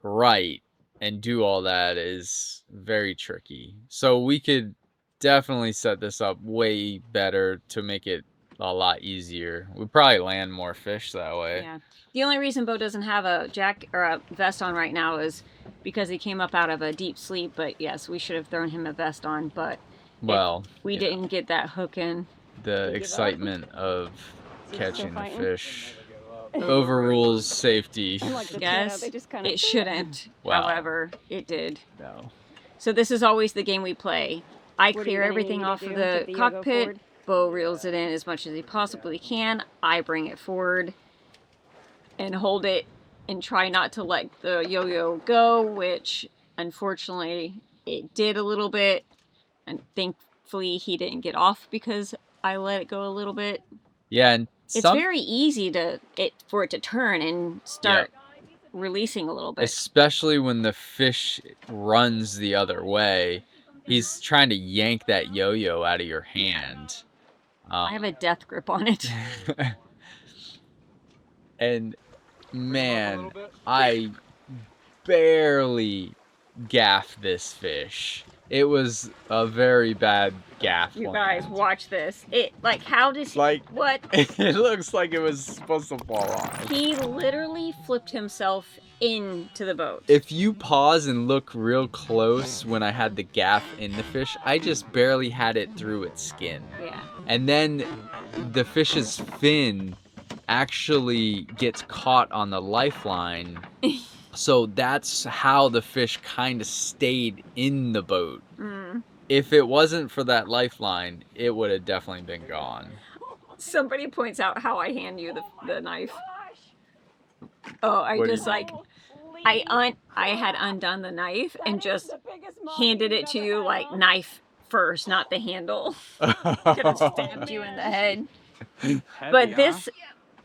right and do all that is very tricky. So we could definitely set this up way better to make it a lot easier. We'd probably land more fish that way. Yeah. The only reason Beau doesn't have a jacket or a vest on right now is because he came up out of a deep sleep. But yes, we should have thrown him a vest on. But we didn't get that hook in. The excitement of catching the fish. overrules safety. Unlike the Yes, tuna, they just kind of it shouldn't. Wow. However, it did. No. So this is always the game we play. I What are you clear gonna everything need to off of do? the Get the yo-yo cockpit. forward? Beau reels it in as much as he possibly can. I bring it forward and hold it and try not to let the yo-yo go, which unfortunately it did a little bit. And thankfully he didn't get off because I let it go a little bit. Yeah, and It's very easy for it to turn and start releasing a little bit. Especially when the fish runs the other way. He's trying to yank that yo-yo out of your hand. I have a death grip on it. And man, I barely gaffed this fish. It was a very bad gaff. You guys, watch this. How does what? It looks like it was supposed to fall off. He literally flipped himself into the boat. If you pause and look real close when I had the gaff in the fish, I just barely had it through its skin. Yeah. And then the fish's fin actually gets caught on the lifeline. So that's how the fish kind of stayed in the boat. Mm. If it wasn't for that lifeline, it would have definitely been gone. Somebody points out how I hand you the knife. Oh, I just I had undone the knife and just handed it to you like knife first, not the handle. Could have stabbed you in the head. But this,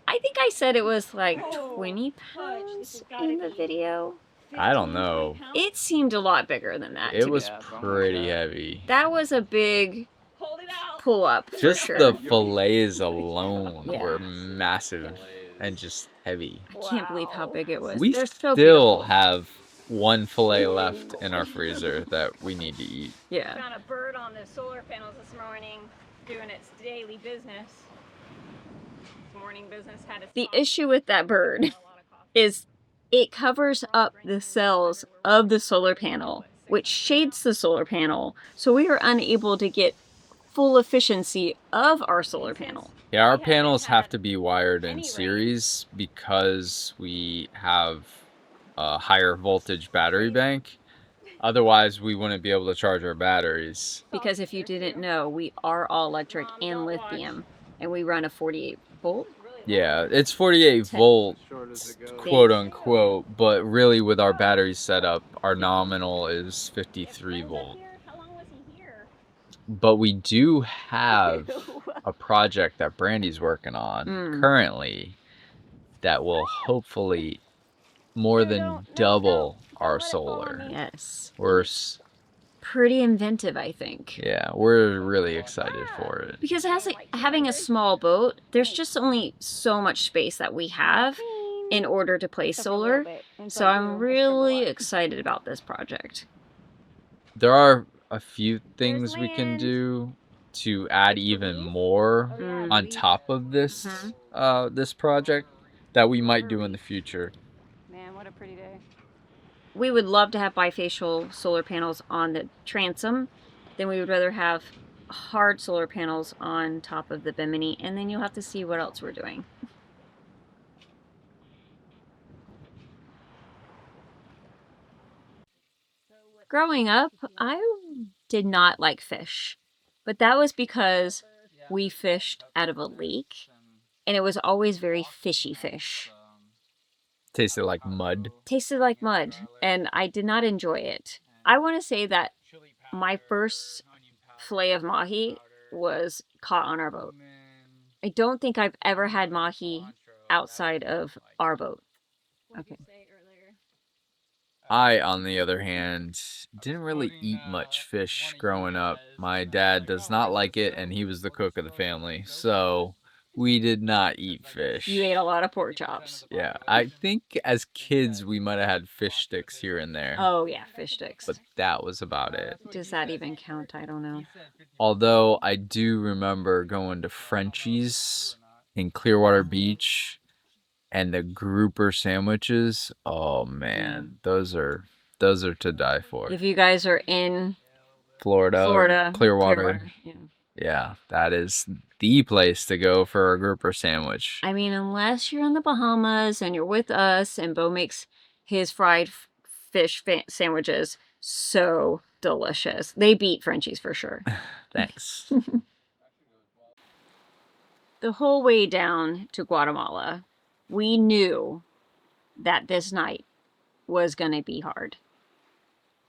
I think I said it was like 20 pounds in the video. I don't know. It seemed a lot bigger than that. It was pretty heavy. That was a big pull up. Just for the sure. fillets alone were massive and just heavy. I can't believe how big it was. We They're still so beautiful. have one fillet left in our freezer that we need to eat. Yeah. Found a bird on the solar panels this morning doing its daily business. This morning business had its The issue with that bird is it covers up the cells of the solar panel, which shades the solar panel, so we are unable to get full efficiency of our solar panel. Yeah, our panels have to be wired in series because we have a higher voltage battery bank. Otherwise, we wouldn't be able to charge our batteries. Because if you didn't know, we are all electric and lithium, and we run a 48 volt. Yeah, it's 48 volt, quote unquote, but really with our batteries set up, our nominal is 53 volt. But we do have a project that Brandy's working on currently that will hopefully more than double our solar. Yes. We're pretty inventive, I think. Yeah, we're really excited for it. Because having a small boat, there's just only so much space that we have in order to place solar. So I'm really excited about this project. There are a few things we can do to add even more on top of this this project that we might do in the future. Man, what a pretty day. We would love to have bifacial solar panels on the transom. Then we would rather have hard solar panels on top of the Bimini, and then you'll have to see what else we're doing. Growing up, I did not like fish, but that was because we fished out of a lake, and it was always very fishy fish. Tasted like mud. Tasted like mud, and I did not enjoy it. I want to say that my first fillet of mahi was caught on our boat. I don't think I've ever had mahi outside of our boat. Okay. I, on the other hand, didn't really eat much fish growing up. My dad does not like it, and he was the cook of the family, so we did not eat fish. You ate a lot of pork chops. Yeah, I think as kids we might have had fish sticks here and there. Oh yeah, fish sticks. But that was about it. Does that even count? I don't know. Although I do remember going to Frenchie's in Clearwater Beach. And the grouper sandwiches, oh man, those are to die for. If you guys are in Florida, Clearwater. Yeah. Yeah, that is the place to go for a grouper sandwich. I mean, unless you're in the Bahamas and you're with us and Beau makes his fried fish sandwiches so delicious. They beat Frenchie's for sure. Thanks. The whole way down to Guatemala, we knew that this night was going to be hard.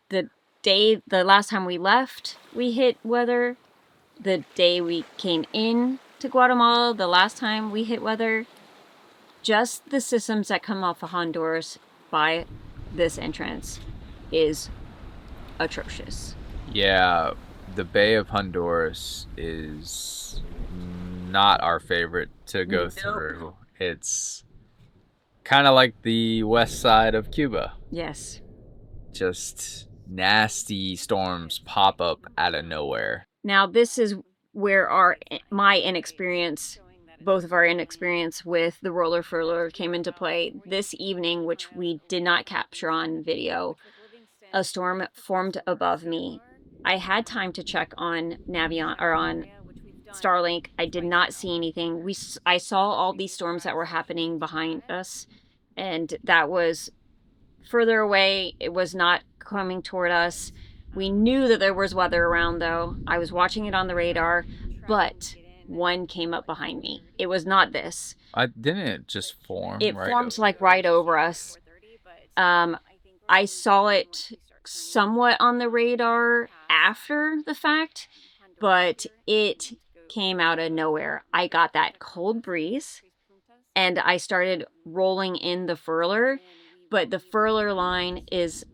The last time we left, we hit weather. The day we came in to Guatemala, the last time we hit weather. Just the systems that come off of Honduras by this entrance is atrocious. Yeah, the Bay of Honduras is not our favorite to go through. It's kind of like the west side of Cuba. Yes. Just nasty storms pop up out of nowhere. Now, this is where my inexperience, both of our inexperience with the roller furler came into play. This evening, which we did not capture on video, a storm formed above me. I had time to check on Navion or on Starlink. I did not see anything. I saw all these storms that were happening behind us, and that was further away. It was not coming toward us. We knew that there was weather around, though. I was watching it on the radar, but one came up behind me. It was not this. Didn't it just form? It formed like right over us. I saw it somewhat on the radar after the fact, but it came out of nowhere. I got that cold breeze, and I started rolling in the furler, but the furler line is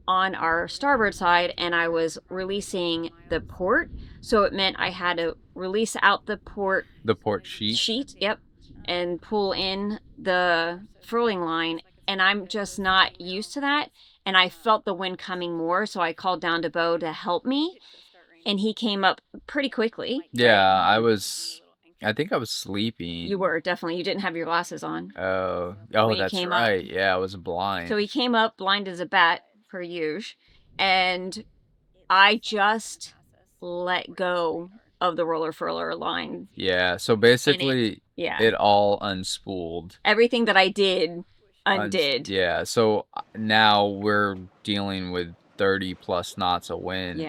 on our starboard side, and I was releasing the port, so it meant I had to release out the port sheet, yep, and pull in the furling line, and I'm just not used to that, and I felt the wind coming more, so I called down to Beau to help me, and he came up pretty quickly. Yeah, I think I was sleeping. You were, definitely. You didn't have your glasses on. Oh, that's right. Yeah, I was blind. So he came up blind as a bat, per usual, and I just let go of the roller furler line. Yeah, so basically it all unspooled. Everything that I did undid. Yeah, so now we're dealing with 30 plus knots of wind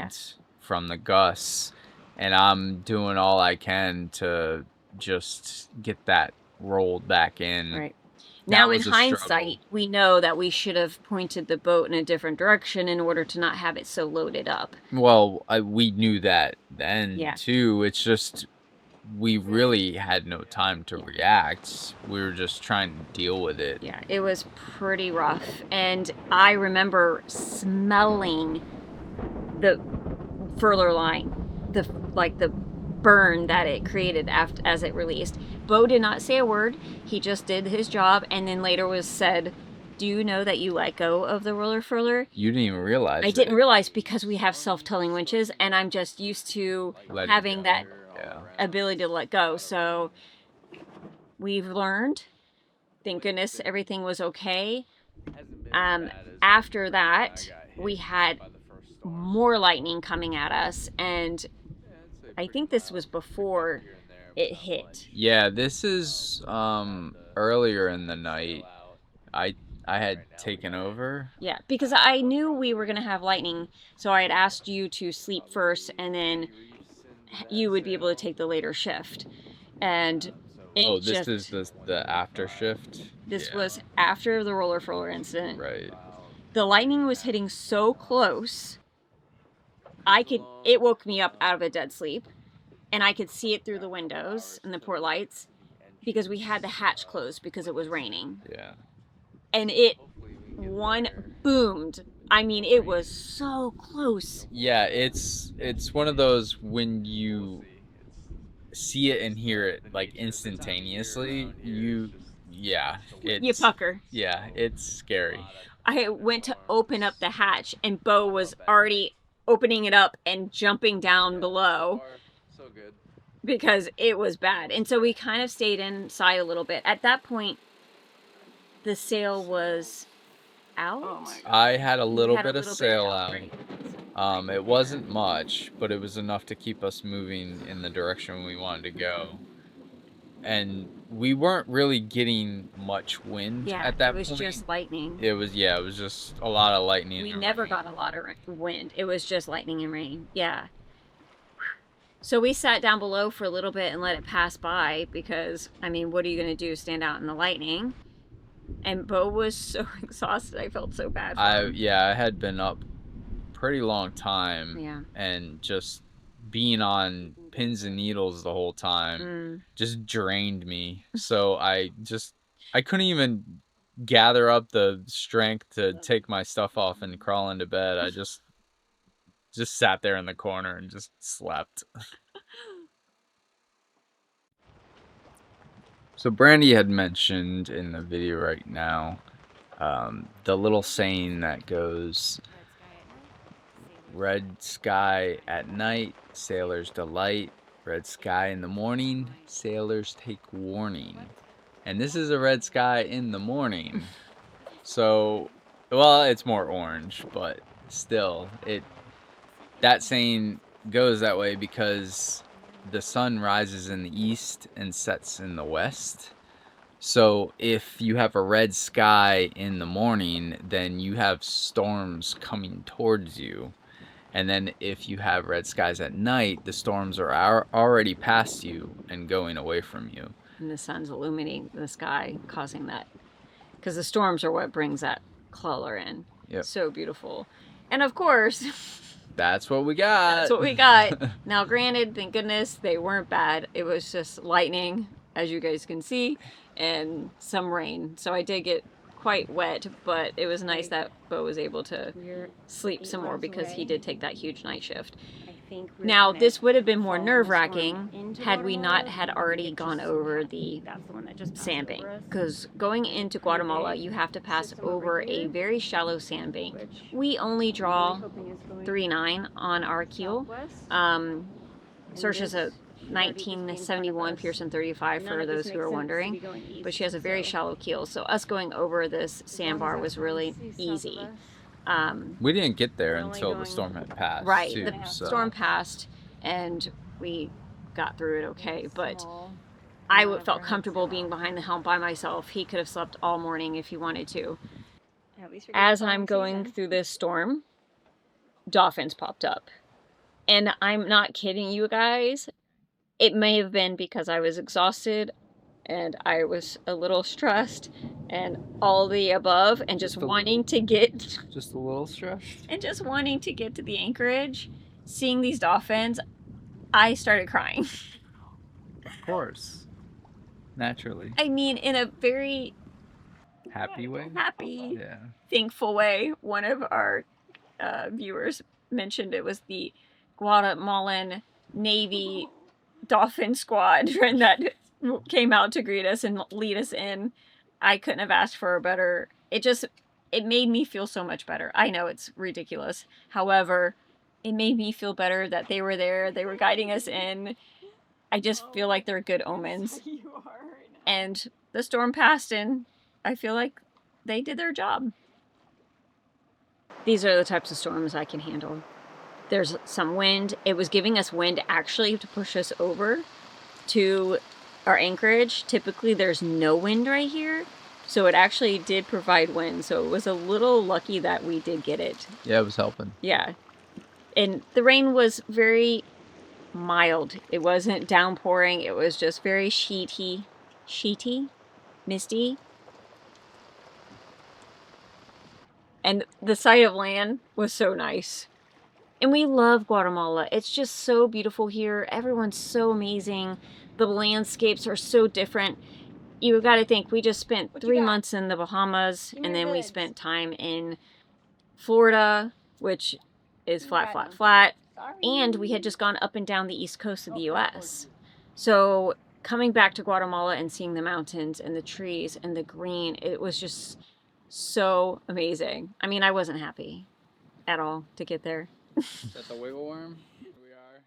from the gusts, and I'm doing all I can to just get that rolled back in. Right. Now, in hindsight, we know that we should have pointed the boat in a different direction in order to not have it so loaded up. Well, we knew that then, too. It's just we really had no time to react. We were just trying to deal with it. Yeah, it was pretty rough. And I remember smelling the furler line, the burn that it created as it released. Beau did not say a word. He just did his job, and then later was said, "Do you know that you let go of the roller furler?" You didn't even realize. I didn't realize, because we have self-towing winches, and I'm just used to having that ability to let go. So we've learned. Thank goodness everything was okay. After that, we had more lightning coming at us, and I think this was before it hit. Yeah, this is earlier in the night. I had taken over. Yeah, because I knew we were going to have lightning, so I had asked you to sleep first, and then you would be able to take the later shift. And this is the after shift? This was after the roller furler incident. Right. The lightning was hitting so close, it woke me up out of a dead sleep, and I could see it through the windows and the port lights, because we had the hatch closed because it was raining. Yeah. And one boomed. I mean, it was so close. Yeah, it's one of those when you see it and hear it like instantaneously, you pucker. Yeah, it's scary. I went to open up the hatch, and Beau was already opening it up and jumping down below. So good. Because it was bad. And so we kind of stayed inside a little bit. At that point, the sail was out. I had a little bit of sail out. Right. It wasn't much, but it was enough to keep us moving in the direction we wanted to go. And we weren't really getting much wind at that point. It was just lightning. It was just a lot of lightning. We never got a lot of wind. It was just lightning and rain. Yeah. So we sat down below for a little bit and let it pass by because, I mean, what are you going to do? Stand out in the lightning? And Beau was so exhausted. I felt so bad for him. I had been up pretty long time. Yeah. And just being on pins and needles the whole time just drained me. So I couldn't even gather up the strength to take my stuff off and crawl into bed. I just sat there in the corner and just slept. So Brandy had mentioned in the video right now the little saying that goes, red sky at night, sailors delight. Red sky in the morning, sailors take warning. And this is a red sky in the morning. So, well, it's more orange, but still, that saying goes that way because the sun rises in the east and sets in the west. So if you have a red sky in the morning, then you have storms coming towards you. And then if you have red skies at night, the storms are already past you and going away from you. And the sun's illuminating the sky, causing that. Because the storms are what brings that color in. Yep. So beautiful. And of course... That's what we got. That's what we got. Now, granted, thank goodness they weren't bad. It was just lightning, as you guys can see, and some rain. So I did get quite wet, but it was nice that Beau was able to sleep some more because he did take that huge night shift. Now, this would have been more nerve-wracking had we not had already gone over the sandbank. Because going into Guatemala, you have to pass over a very shallow sandbank. We only draw 3.9 on our keel. Saoirse's a 1971 Pearson 35 for those who are wondering, but she has a very shallow keel. So us going over this sandbar was really easy. We didn't get there until the storm had passed. Right, the storm passed and we got through it okay, but I felt comfortable being behind the helm by myself. He could have slept all morning if he wanted to. As I'm going through this storm, dolphins popped up. And I'm not kidding you guys. It may have been because I was exhausted and I was a little stressed and all the above and just wanting to get... Just a little stressed? And just wanting to get to the anchorage, seeing these dolphins, I started crying. Of course. Naturally. I mean, in a very... Happy way? Happy, thankful way. One of our viewers mentioned it was the Guatemalan Navy dolphin squadron that came out to greet us and lead us in. I couldn't have asked for a better... It made me feel so much better. I know it's ridiculous. However, it made me feel better that they were there. They were guiding us in. I just feel like they're good omens. And the storm passed and I feel like they did their job. These are the types of storms I can handle. There's some wind. It was giving us wind actually to push us over to our anchorage. Typically there's no wind right here. So it actually did provide wind. So it was a little lucky that we did get it. Yeah, it was helping. Yeah. And the rain was very mild. It wasn't downpouring. It was just very sheety, misty. And the sight of land was so nice. And we love Guatemala. It's just so beautiful here. Everyone's so amazing. The landscapes are so different. You got to think, we just spent 3 months in the Bahamas, and then we spent time in Florida, which is flat, flat, flat. And we had just gone up and down the east coast of the U.S. So coming back to Guatemala and seeing the mountains and the trees and the green, it was just so amazing. I mean, I wasn't happy at all to get there. Is that the wiggle worm? Here we are.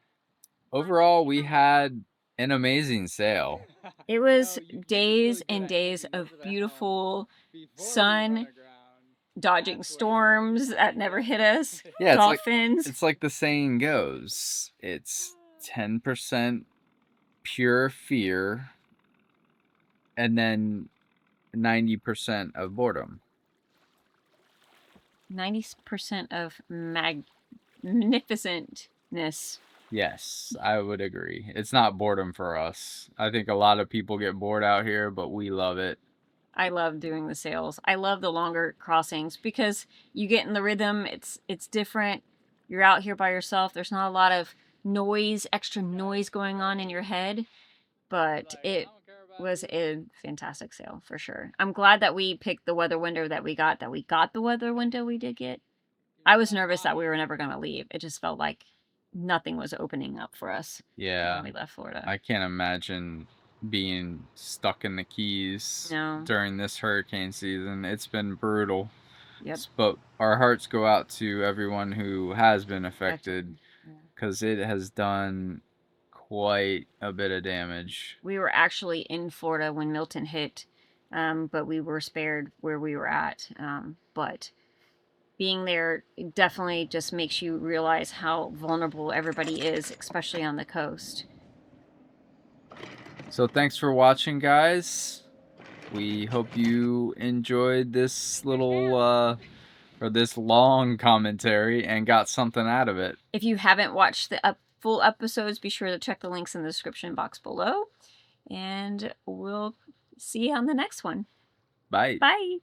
Overall, we had an amazing sail. It was days and days of beautiful sun, dodging storms that never hit us. Yeah, Dolphins. It's like the saying goes. It's 10% pure fear and then 90% of boredom. 90% of magnificentness. Yes, I would agree. It's not boredom for us. I think a lot of people get bored out here, but we love it. I love doing the sails. I love the longer crossings because you get in the rhythm. It's different. You're out here by yourself. There's not a lot of noise, extra noise going on in your head, but it was a fantastic sail for sure. I'm glad that we picked the weather window that we got the weather window we did get. I was nervous that we were never going to leave. It just felt like nothing was opening up for us. Yeah. When we left Florida. I can't imagine being stuck in the Keys during this hurricane season. It's been brutal. Yep. But our hearts go out to everyone who has been affected because it has done quite a bit of damage. We were actually in Florida when Milton hit, but we were spared where we were at. But being there definitely just makes you realize how vulnerable everybody is, especially on the coast. So thanks for watching, guys. We hope you enjoyed this little or this long commentary and got something out of it. If you haven't watched the full episodes, be sure to check the links in the description box below. And we'll see you on the next one. Bye. Bye.